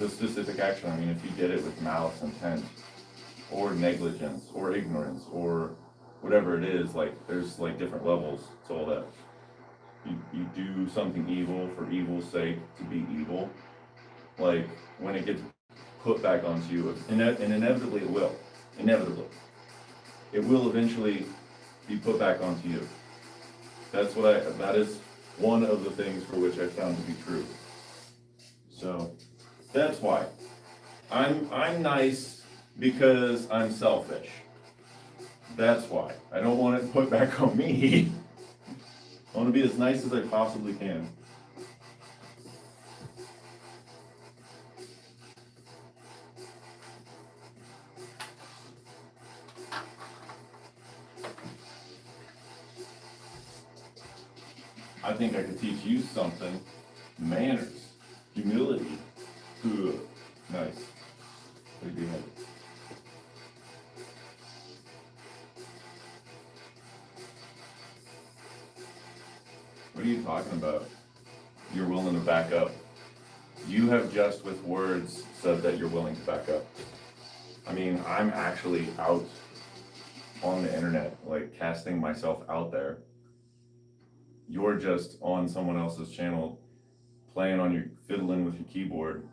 specific action. I mean, if you did it with malice intent, or negligence, or ignorance, or whatever it is, like there's like different levels to all that. You do something evil for evil's sake to be evil, like when it gets put back onto you, and inevitably it will, it will eventually be put back onto you. That is one of the things for which I found to be true. So that's why I'm nice, because I'm selfish. That's why. I don't want it put back on me. I want to be as nice as I possibly can. I think I could teach you something. Manners, humility. Ooh, nice. What do you have? What are you talking about? You're willing to back up. You have just with words said that you're willing to back up. I mean, I'm actually out on the internet, like casting myself out there. You're just on someone else's channel, fiddling with your keyboard.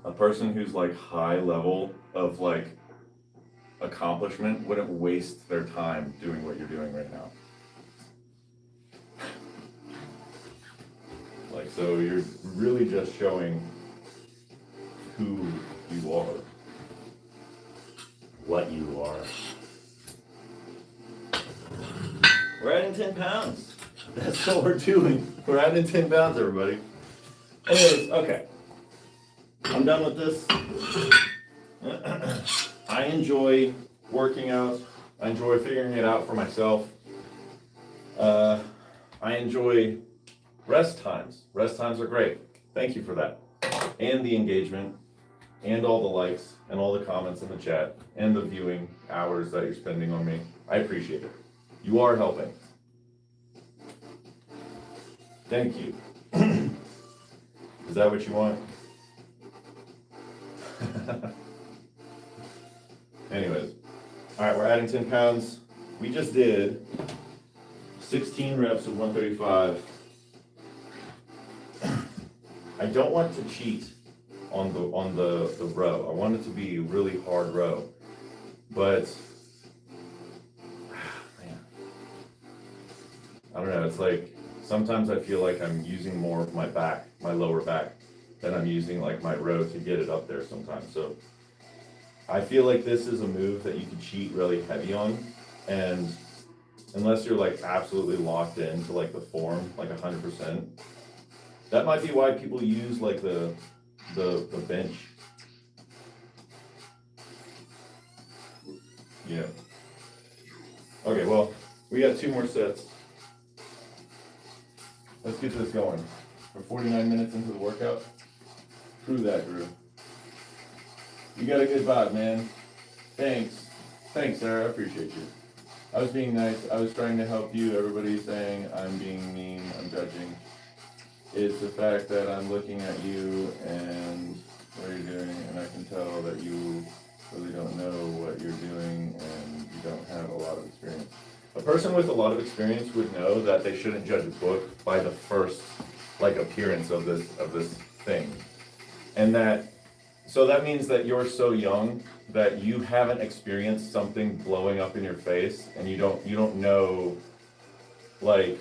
A person who's like high level of like accomplishment wouldn't waste their time doing what you're doing right now. Like, so you're really just showing who you are, what you are. We're adding 10 pounds. That's what we're doing. We're adding 10 pounds, everybody. Anyways, okay. I'm done with this. I enjoy working out. I enjoy figuring it out for myself. I enjoy rest times. Rest times are great. Thank you for that. And the engagement, and all the likes, and all the comments in the chat, and the viewing hours that you're spending on me. I appreciate it. You are helping. Thank you. Is that what you want? Anyways, all right, we're adding 10 pounds. We just did 16 reps of 135. I don't want to cheat on the row. I want it to be a really hard row, but man, I don't know. It's like sometimes I feel like I'm using more of my back, my lower back, than I'm using like my row to get it up there sometimes. So I feel like this is a move that you can cheat really heavy on, and unless you're like absolutely locked into like the form, like 100%. That might be why people use like the bench. Yeah. Okay, well, we got 2 more sets. Let's get this going. We're 49 minutes into the workout. Prove that, Drew. You got a good vibe, man. Thanks. Thanks, Sarah. I appreciate you. I was being nice. I was trying to help you. Everybody's saying I'm being mean, I'm judging. It's the fact that I'm looking at you and what you're doing, and I can tell that you really don't know what you're doing and you don't have a lot of experience. A person with a lot of experience would know that they shouldn't judge a book by the first appearance of this thing. And so that means that you're so young that you haven't experienced something blowing up in your face, and you don't know, like,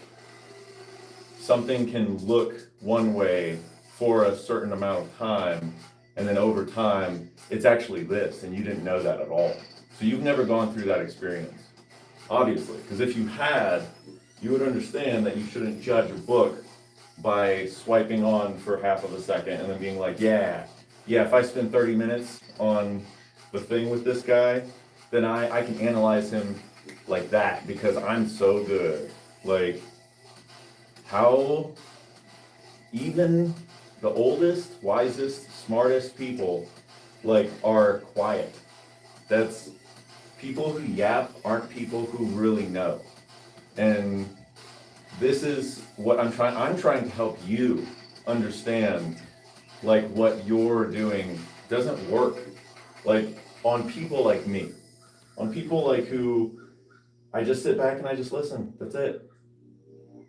something can look one way for a certain amount of time, and then over time it's actually this, and you didn't know that at all. So you've never gone through that experience, obviously, because if you had, you would understand that you shouldn't judge a book by swiping on for half of a second and then being like, yeah, if I spend 30 minutes on the thing with this guy, then I can analyze him like that because I'm so good. Like, how even the oldest, wisest, smartest people, like, are quiet. That's people who yap aren't people who really know. And this is what I'm trying to help you understand, like, what you're doing doesn't work, like, on people like me, on people like who I just sit back and I just listen. That's it.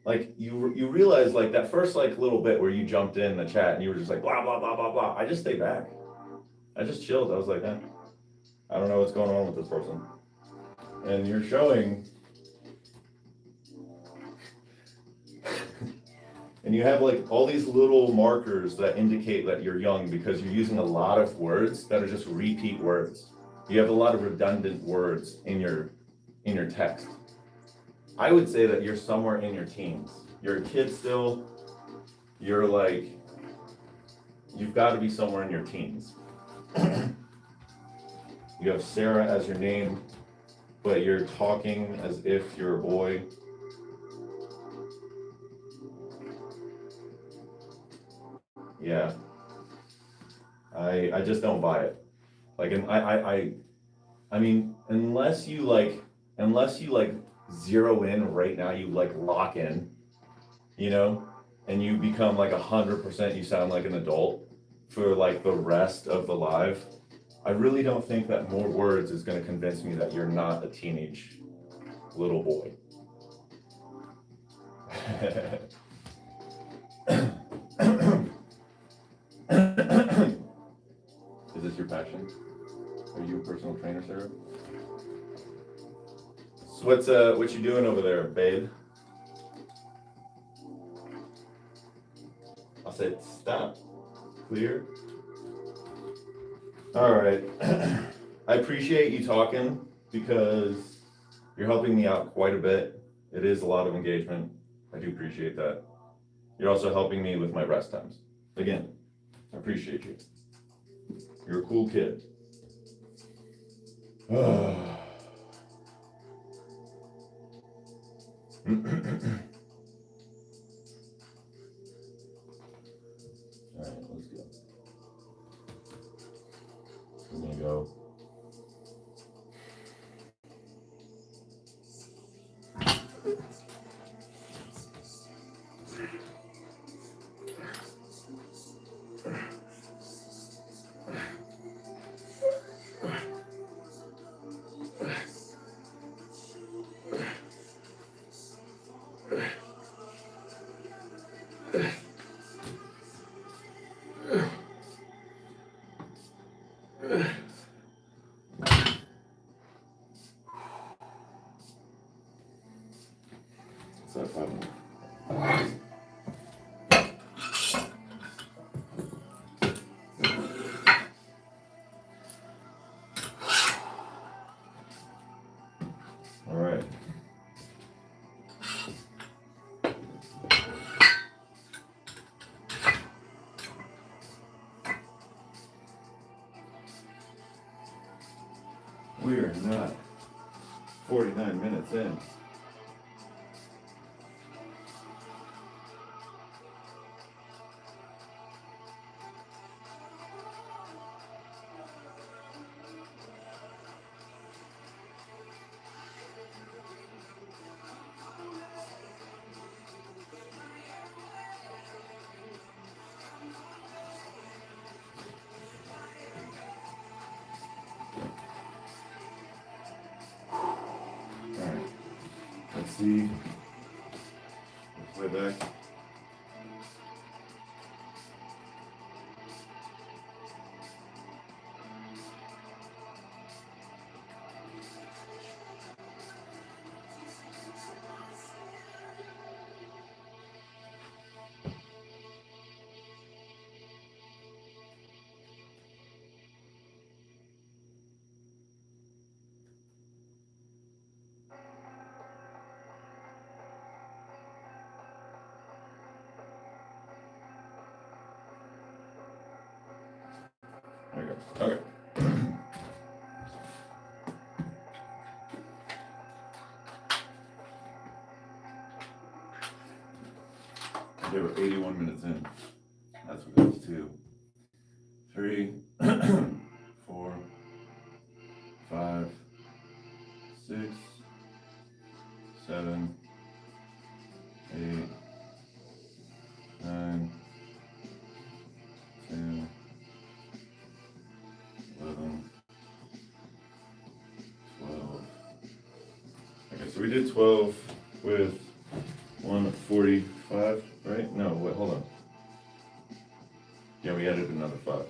Like, you realize, like, that first, like, little bit where you jumped in the chat and you were just like blah blah blah blah blah. I just stayed back. I just chilled. I was like, I don't know what's going on with this person. And you're showing, and you have, like, all these little markers that indicate that you're young because you're using a lot of words that are just repeat words. You have a lot of redundant words in your text. I would say that you're somewhere in your teens. You're a kid still. You're like, you've got to be somewhere in your teens. You have Sarah as your name, but you're talking as if you're a boy. Yeah. I just don't buy it. Like, and I mean, unless you zero in right now, you like lock in, and you become like 100%, you sound like an adult for like the rest of the live. I really don't think that more words is going to convince me that you're not a teenage little boy. Is this your passion? Are you a personal trainer, Sarah? So what you doing over there, babe? I said stop. Clear. All right. I appreciate you talking because you're helping me out quite a bit. It is a lot of engagement. I do appreciate that. You're also helping me with my rest times. Again, I appreciate you. You're a cool kid. All right, let's go. We're gonna go. So if all right. We are not 49 minutes in. see. Way back. There we go. Okay. Okay, we're 81 minutes in. That's what goes 2, 3, 4, 5, 6, 7, 8, 9, 10, 11, 12. Okay, so we did 12 with 145, right? No, wait, hold on. Yeah, we added another 5.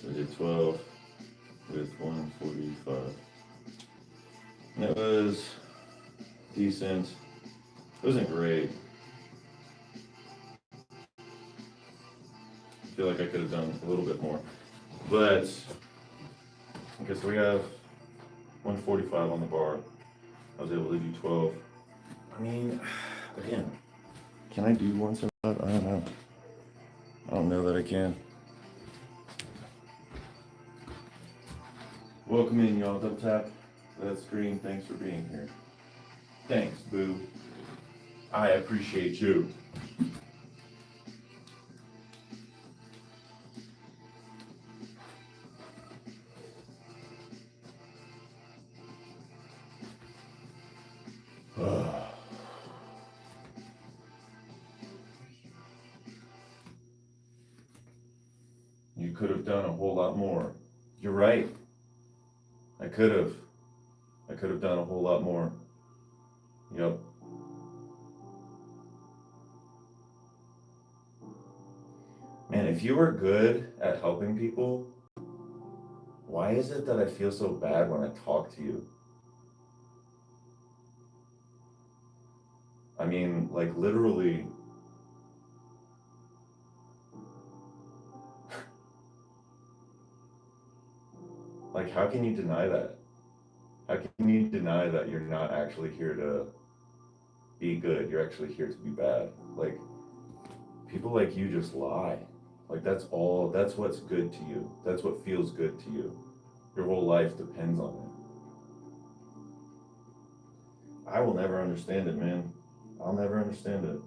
So we did 12 with 145. And it was decent. It wasn't great. I feel like I could have done a little bit more. But, okay, so we have 145 on the bar. I was able to do 12. I mean, again, can I do 175? I don't know. I don't know that I can. Welcome in, y'all. Double tap that screen. Thanks for being here. Thanks, boo. I appreciate you. You could have done a whole lot more. You're right. I could have done a whole lot more. Yep. Man, if you were good at helping people, why is it that I feel so bad when I talk to you? I mean, like literally. Like, how can you deny that? How can you deny that you're not actually here to be good? You're actually here to be bad. Like, people like you just lie. Like, that's what's good to you. That's what feels good to you. Your whole life depends on it. I will never understand it, man. I'll never understand it.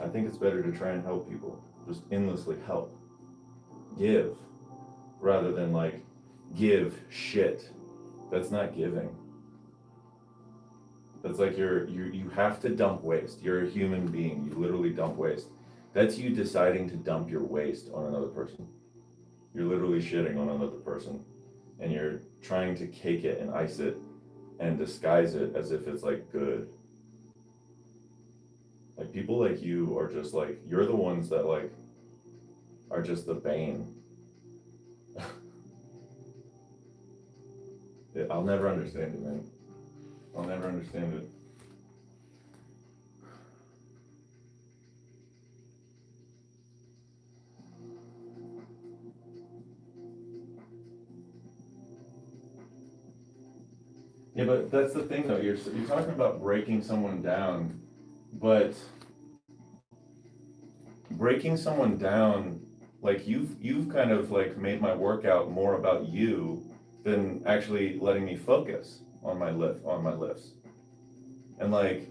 I think it's better to try and help people. Just endlessly help. Give. Rather than like, give shit. That's not giving. That's like you have to dump waste. You're a human being. You literally dump waste. That's you deciding to dump your waste on another person. You're literally shitting on another person. And you're trying to cake it and ice it and disguise it as if it's like good. Like people like you are just like, you're the ones that like are just the bane. I'll never understand it, man. I'll never understand it. Yeah, but that's the thing though, you're talking about breaking someone down, but breaking someone down, like you've kind of like made my workout more about you than actually letting me focus on my lifts. And like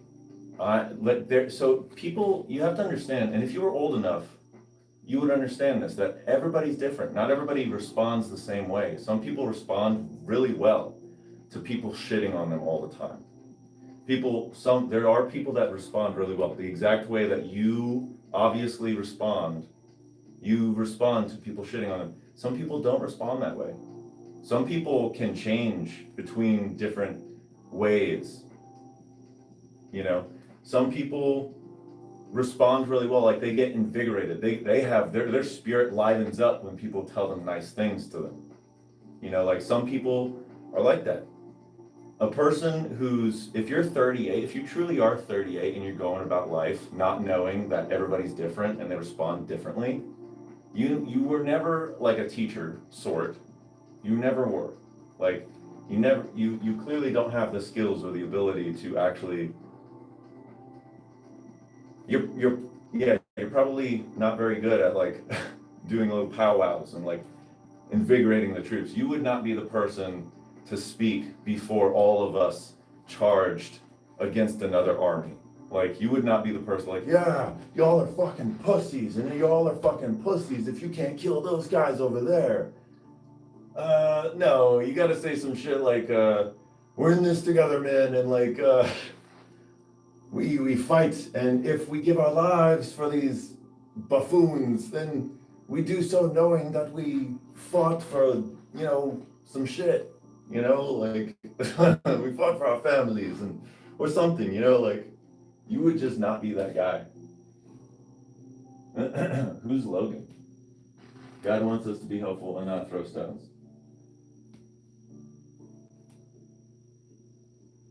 so people, you have to understand, and if you were old enough, you would understand this, that everybody's different. Not everybody responds the same way. Some people respond really well to people shitting on them all the time. There are people that respond really well. The exact way that you obviously respond, you respond to people shitting on them. Some people don't respond that way. Some people can change between different ways. Some people respond really well, like they get invigorated. They have their spirit livens up when people tell them nice things to them. Like some people are like that. A person if you're 38, if you truly are 38 and you're going about life not knowing that everybody's different and they respond differently, you were never like a teacher sort. You never were. Like you clearly don't have the skills or the ability to actually. You're probably not very good at like doing little powwows and like invigorating the troops. You would not be the person to speak before all of us charged against another army. Like you would not be the person like, yeah, y'all are fucking pussies, and y'all are fucking pussies if you can't kill those guys over there. No, you gotta say some shit like, we're in this together, man, and like, we fight, and if we give our lives for these buffoons, then we do so knowing that we fought for, some shit, like, we fought for our families, or something, like, you would just not be that guy. Who's Logan? God wants us to be helpful and not throw stones.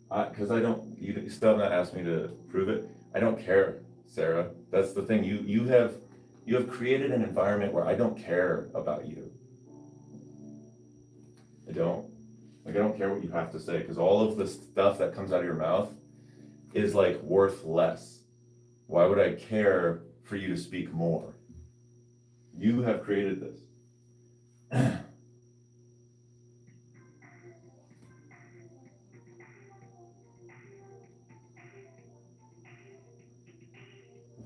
Because you still have not asked me to prove it. I don't care, Sarah. That's the thing. You have created an environment where I don't care about you. I don't care what you have to say, because all of the stuff that comes out of your mouth is like worth less. Why would I care for you to speak more? You have created this. The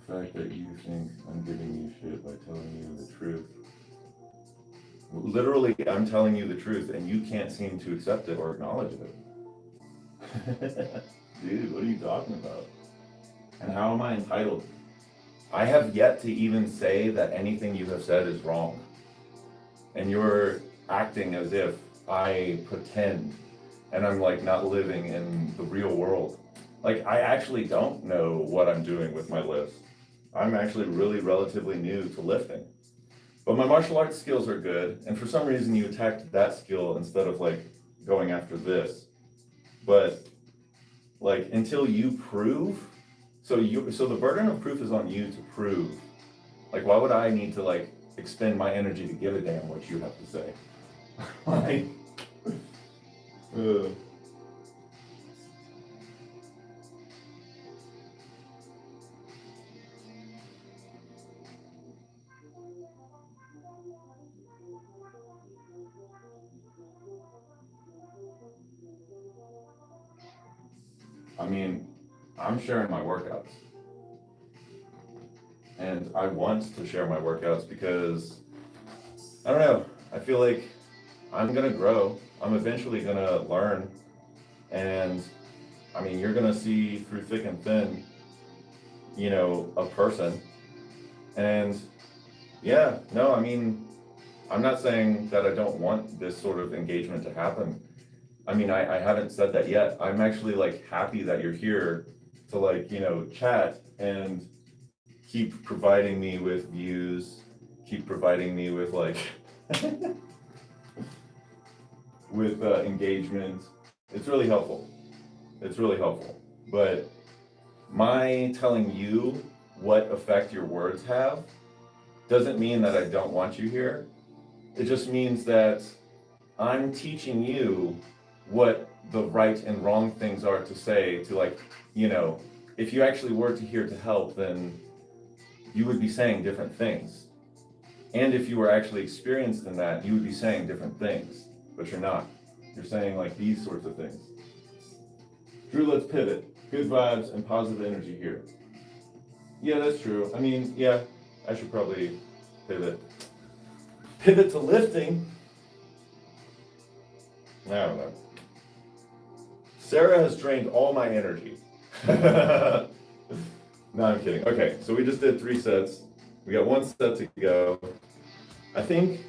fact that you think I'm giving you shit by telling you the truth. Literally, I'm telling you the truth and you can't seem to accept it or acknowledge it. Dude, what are you talking about? And how am I entitled? I have yet to even say that anything you have said is wrong. And you're acting as if I pretend and I'm like not living in the real world. Like I actually don't know what I'm doing with my lifts. I'm actually really relatively new to lifting. But my martial arts skills are good, and for some reason you attacked that skill instead of like going after this. But like until you prove, so the burden of proof is on you to prove. Like why would I need to like expend my energy to give a damn what you have to say? Like, I mean, I'm sharing my workouts. And I want to share my workouts because, I don't know, I feel like I'm gonna grow. I'm eventually gonna learn. And I mean, you're gonna see through thick and thin, a person. And yeah, no, I mean, I'm not saying that I don't want this sort of engagement to happen. I mean, I haven't said that yet. I'm actually like happy that you're here to like, chat and keep providing me with views, keep providing me with like, with engagement. It's really helpful. It's really helpful. But my telling you what effect your words have doesn't mean that I don't want you here. It just means that I'm teaching you what the right and wrong things are to say to like, if you actually were to here to help, then you would be saying different things. And if you were actually experienced in that, you would be saying different things, but you're not. You're saying like these sorts of things. Drew, let's pivot. Good vibes and positive energy here. Yeah, that's true. I mean, yeah, I should probably pivot. Pivot to lifting? I don't know. Sarah has drained all my energy. No, I'm kidding. Okay, so we just did 3 sets. We got 1 set to go. I think,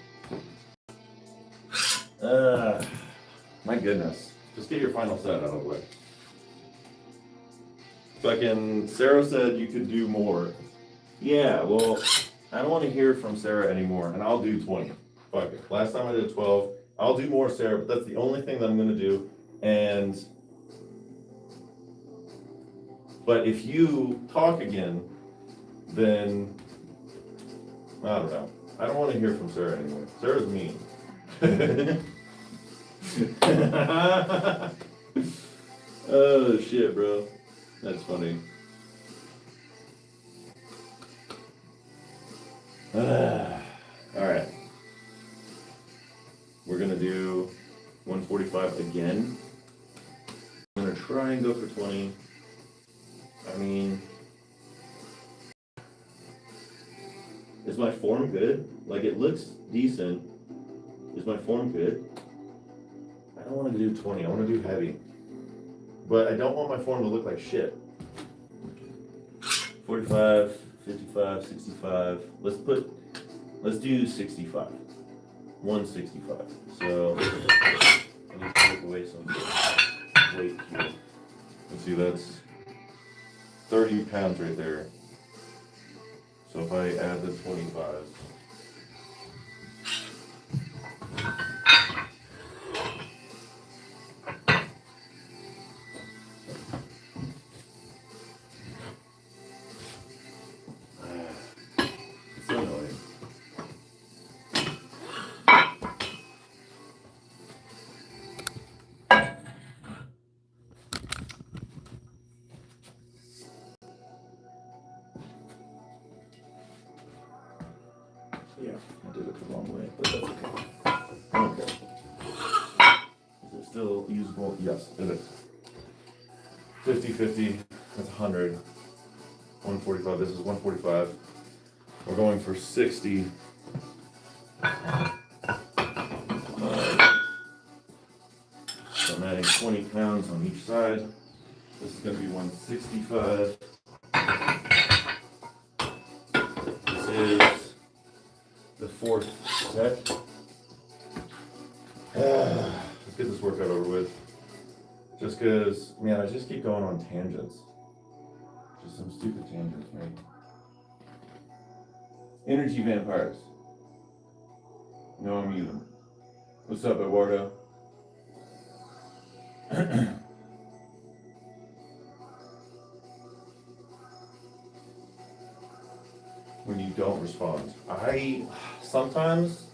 My goodness. Just get your final set out of the way. Fucking Sarah said you could do more. Yeah, well, I don't want to hear from Sarah anymore, and I'll do 20. Fuck it. Last time I did 12. I'll do more, Sarah, but that's the only thing that I'm gonna do. But if you talk again, then I don't know. I don't want to hear from Sarah anymore. Sarah's mean. Oh shit, bro. That's funny. Alright. We're gonna do 145 again. I'm gonna try and go for 20. I mean, is my form good? Like, it looks decent. Is my form good? I don't want to do 20. I want to do heavy. But I don't want my form to look like shit. 45, 55, 65. Let's do 65. 165. So, I need to take away some weight here. Let's see, that's 30 pounds right there. So if I add the 25. It's so annoying. Yeah, I did it the wrong way, but that's okay. Okay. Is it still usable? Yes, it is. 50-50, that's 100. 145, this is 145. We're going for 60. So I'm adding 20 pounds on each side. This is going to be 165. This is the fourth set. Let's get this workout over with. Just because, man, I just keep going on tangents. Just some stupid tangents, man. Energy vampires. No, I'm muting. What's up, Eduardo? When you don't respond. Sometimes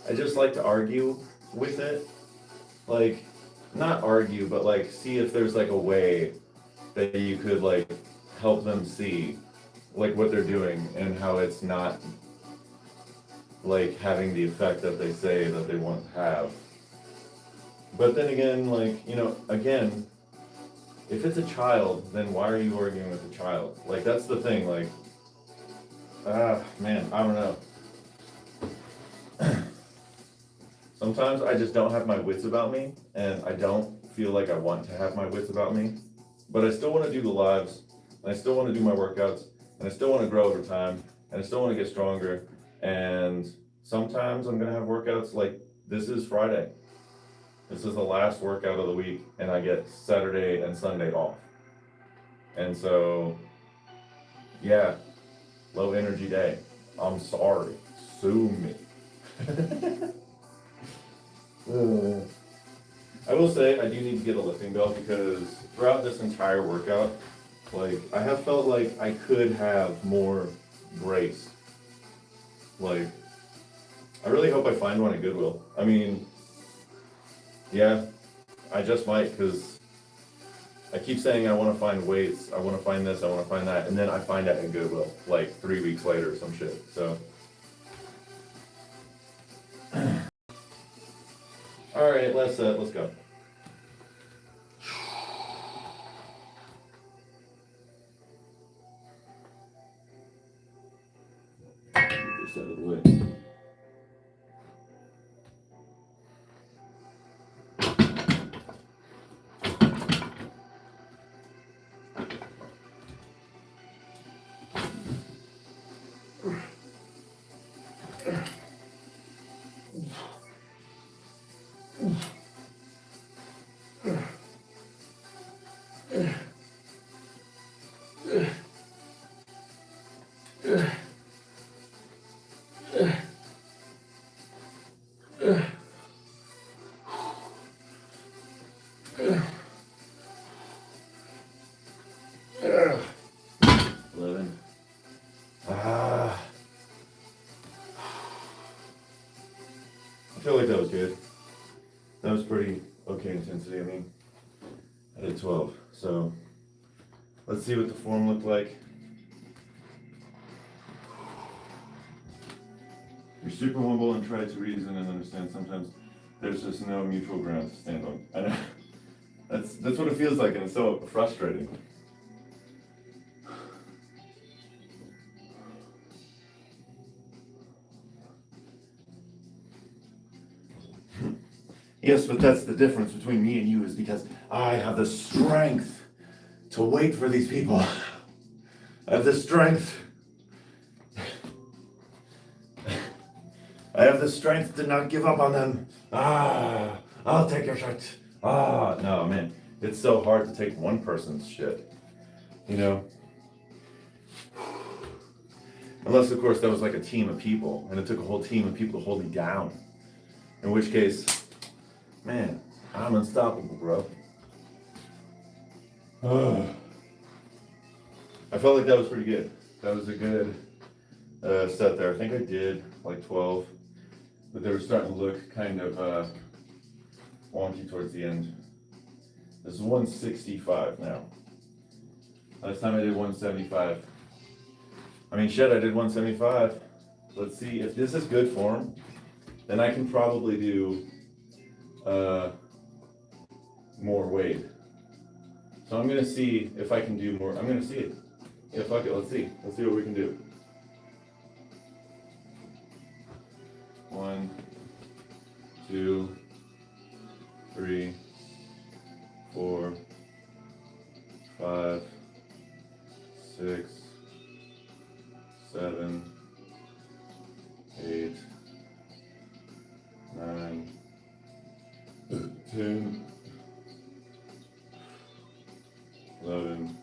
I just like to argue with it. Like, not argue, but like see if there's like a way that you could like help them see like what they're doing and how it's not like having the effect that they say that they want to have. But then again, like, you know, again, if it's a child, then why are you arguing with a child? Like, that's the thing, like, man, I don't know. Sometimes I just don't have my wits about me, and I don't feel like I want to have my wits about me. But I still want to do the lives, and I still want to do my workouts, and I still want to grow over time, and I still want to get stronger. And sometimes I'm going to have workouts like this is Friday. This is the last workout of the week, and I get Saturday and Sunday off. And so, yeah, low energy day. I'm sorry. Sue me. I will say I do need to get a lifting belt because throughout this entire workout, like, I have felt like I could have more brace. Like, I really hope I find one at Goodwill. I mean, yeah, I just might, because I keep saying I want to find weights, I want to find this, I want to find that, and then I find it at Goodwill, like 3 weeks later or some shit, so. Alright, last set, let's go. Get this out of the way. I feel like that was good. That was pretty okay intensity. I mean, I did 12. So let's see what the form looked like. You're super humble and try to reason and understand. Sometimes there's just no mutual ground to stand on. I know that's what it feels like, and it's so frustrating. Yes, but that's the difference between me and you, is because I have the strength to wait for these people. I have the strength. I have the strength to not give up on them. I'll take your shit. No, man. It's so hard to take one person's shit. You know? Unless, of course, that was like a team of people, and it took a whole team of people to hold me down. In which case, man, I'm unstoppable, bro. I felt like that was pretty good. That was a good set there. I think I did like 12, but they were starting to look kind of wonky towards the end. This is 165 now. Last time I did 175. I mean, shit, I did 175. Let's see, if this is good form, then I can probably do more weight. So I'm gonna see if I can do more. I'm gonna see it. Yeah, fuck it, let's see. Let's see what we can do. 1, 2, 3, 4, 5, 6, 7, 8, 9, 10, 11.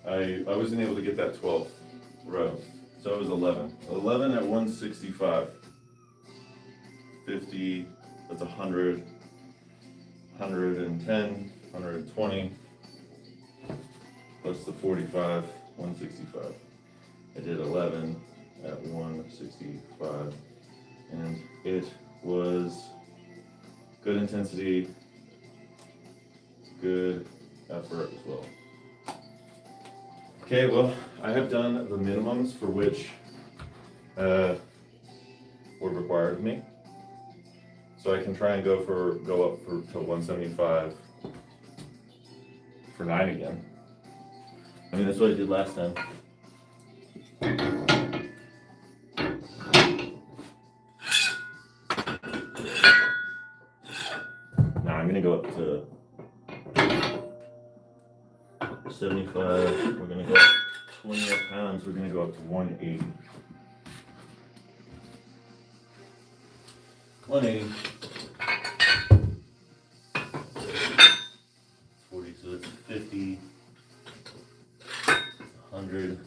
I wasn't able to get that 12th row, so it was 11. 11 at 165. 50, that's 100, 110, 120, plus the 45, 165. I did 11 at 165, and it was good intensity, good effort as well. Okay, well, I have done the minimums for which were required of me. So I can try and go up to 175 for 9 again. I mean, that's what I did last time. Now I'm gonna go up to 75. We're gonna go up 20 more pounds. We're gonna go up to 180. 180. 40, so it's 50. 100.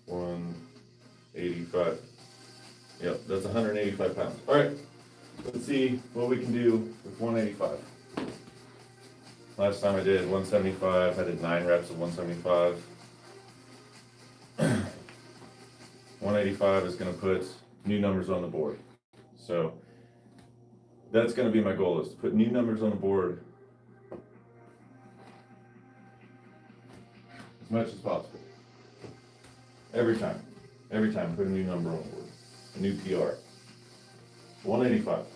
185. Yep, that's 185 pounds. All right, let's see what we can do with 185. Last time I did 175, I did 9 reps of 175. 185 is going to put new numbers on the board. So that's going to be my goal, is to put new numbers on the board as much as possible. Every time, put a new number on the board, a new PR. 185.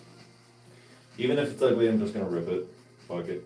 Even if it's ugly, I'm just going to rip it. Fuck it.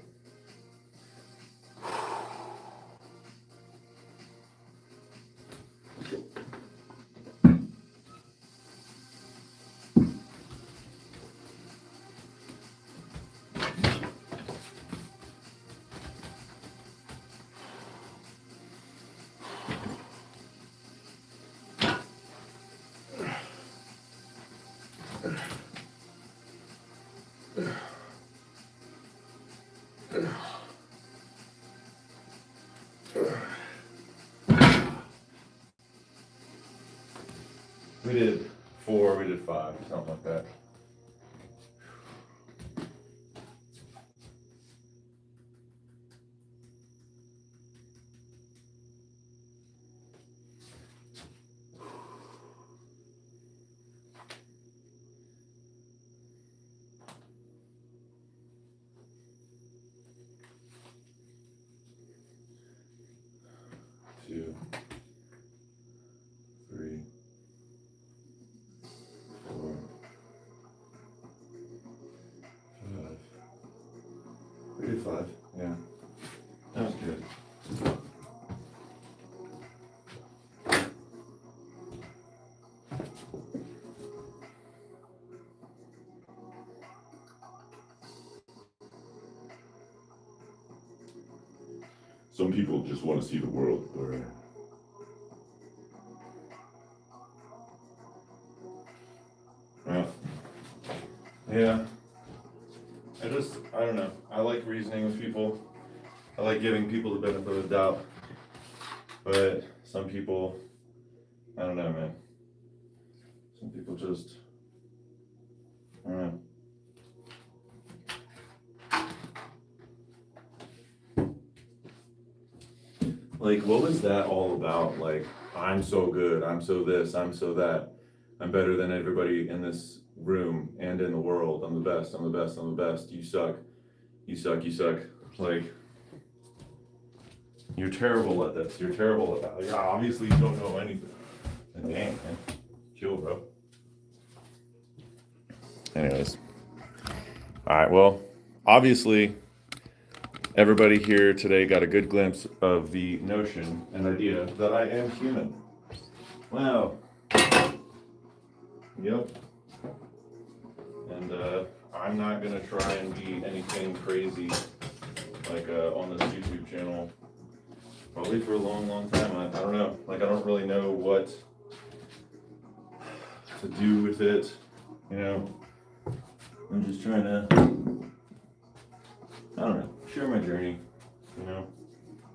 We did 4, we did 5, something like that. Two, 3, 4, 5. We did 5, yeah. That was good. Some people just want to see the world burn. Yeah. I don't know. I like reasoning with people. I like giving people the benefit of the doubt. But some people, I don't know, man. Some people just, I don't know. Like, what was that all about? Like, I'm so good, I'm so this, I'm so that. I'm better than everybody in this room and in the world. I'm the best, I'm the best, I'm the best. You suck, you suck, you suck. Like, you're terrible at this, you're terrible at that. Like, obviously you don't know anything. And dang, man. Chill, bro. Anyways. Alright, well, obviously, everybody here today got a good glimpse of the notion and idea that I am human. Wow. Yep. And I'm not gonna try and be anything crazy like on this YouTube channel. Probably for a long, long time. I don't know. Like, I don't really know what to do with it. You know, I'm just trying to, I don't know, share my journey. You know,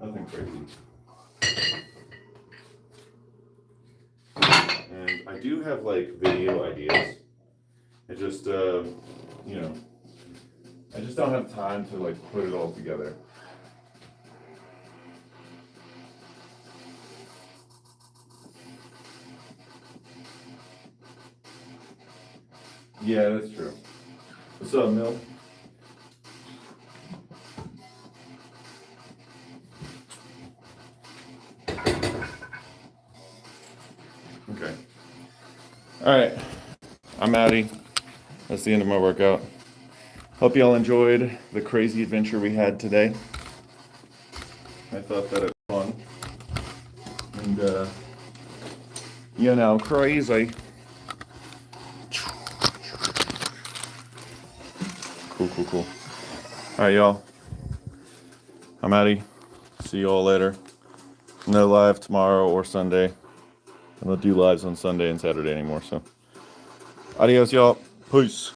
nothing crazy. And I do have like video ideas. It just, you know, I just don't have time to like put it all together. Yeah, that's true. What's up, Mill? Okay. All right. I'm Maddie. That's the end of my workout. Hope y'all enjoyed the crazy adventure we had today. I thought that it was fun. And, you know, crazy. Cool. All right, y'all. I'm Maddie. See you all later. No live tomorrow or Sunday. I don't do lives on Sunday and Saturday anymore, so. Adios, y'all. Peace.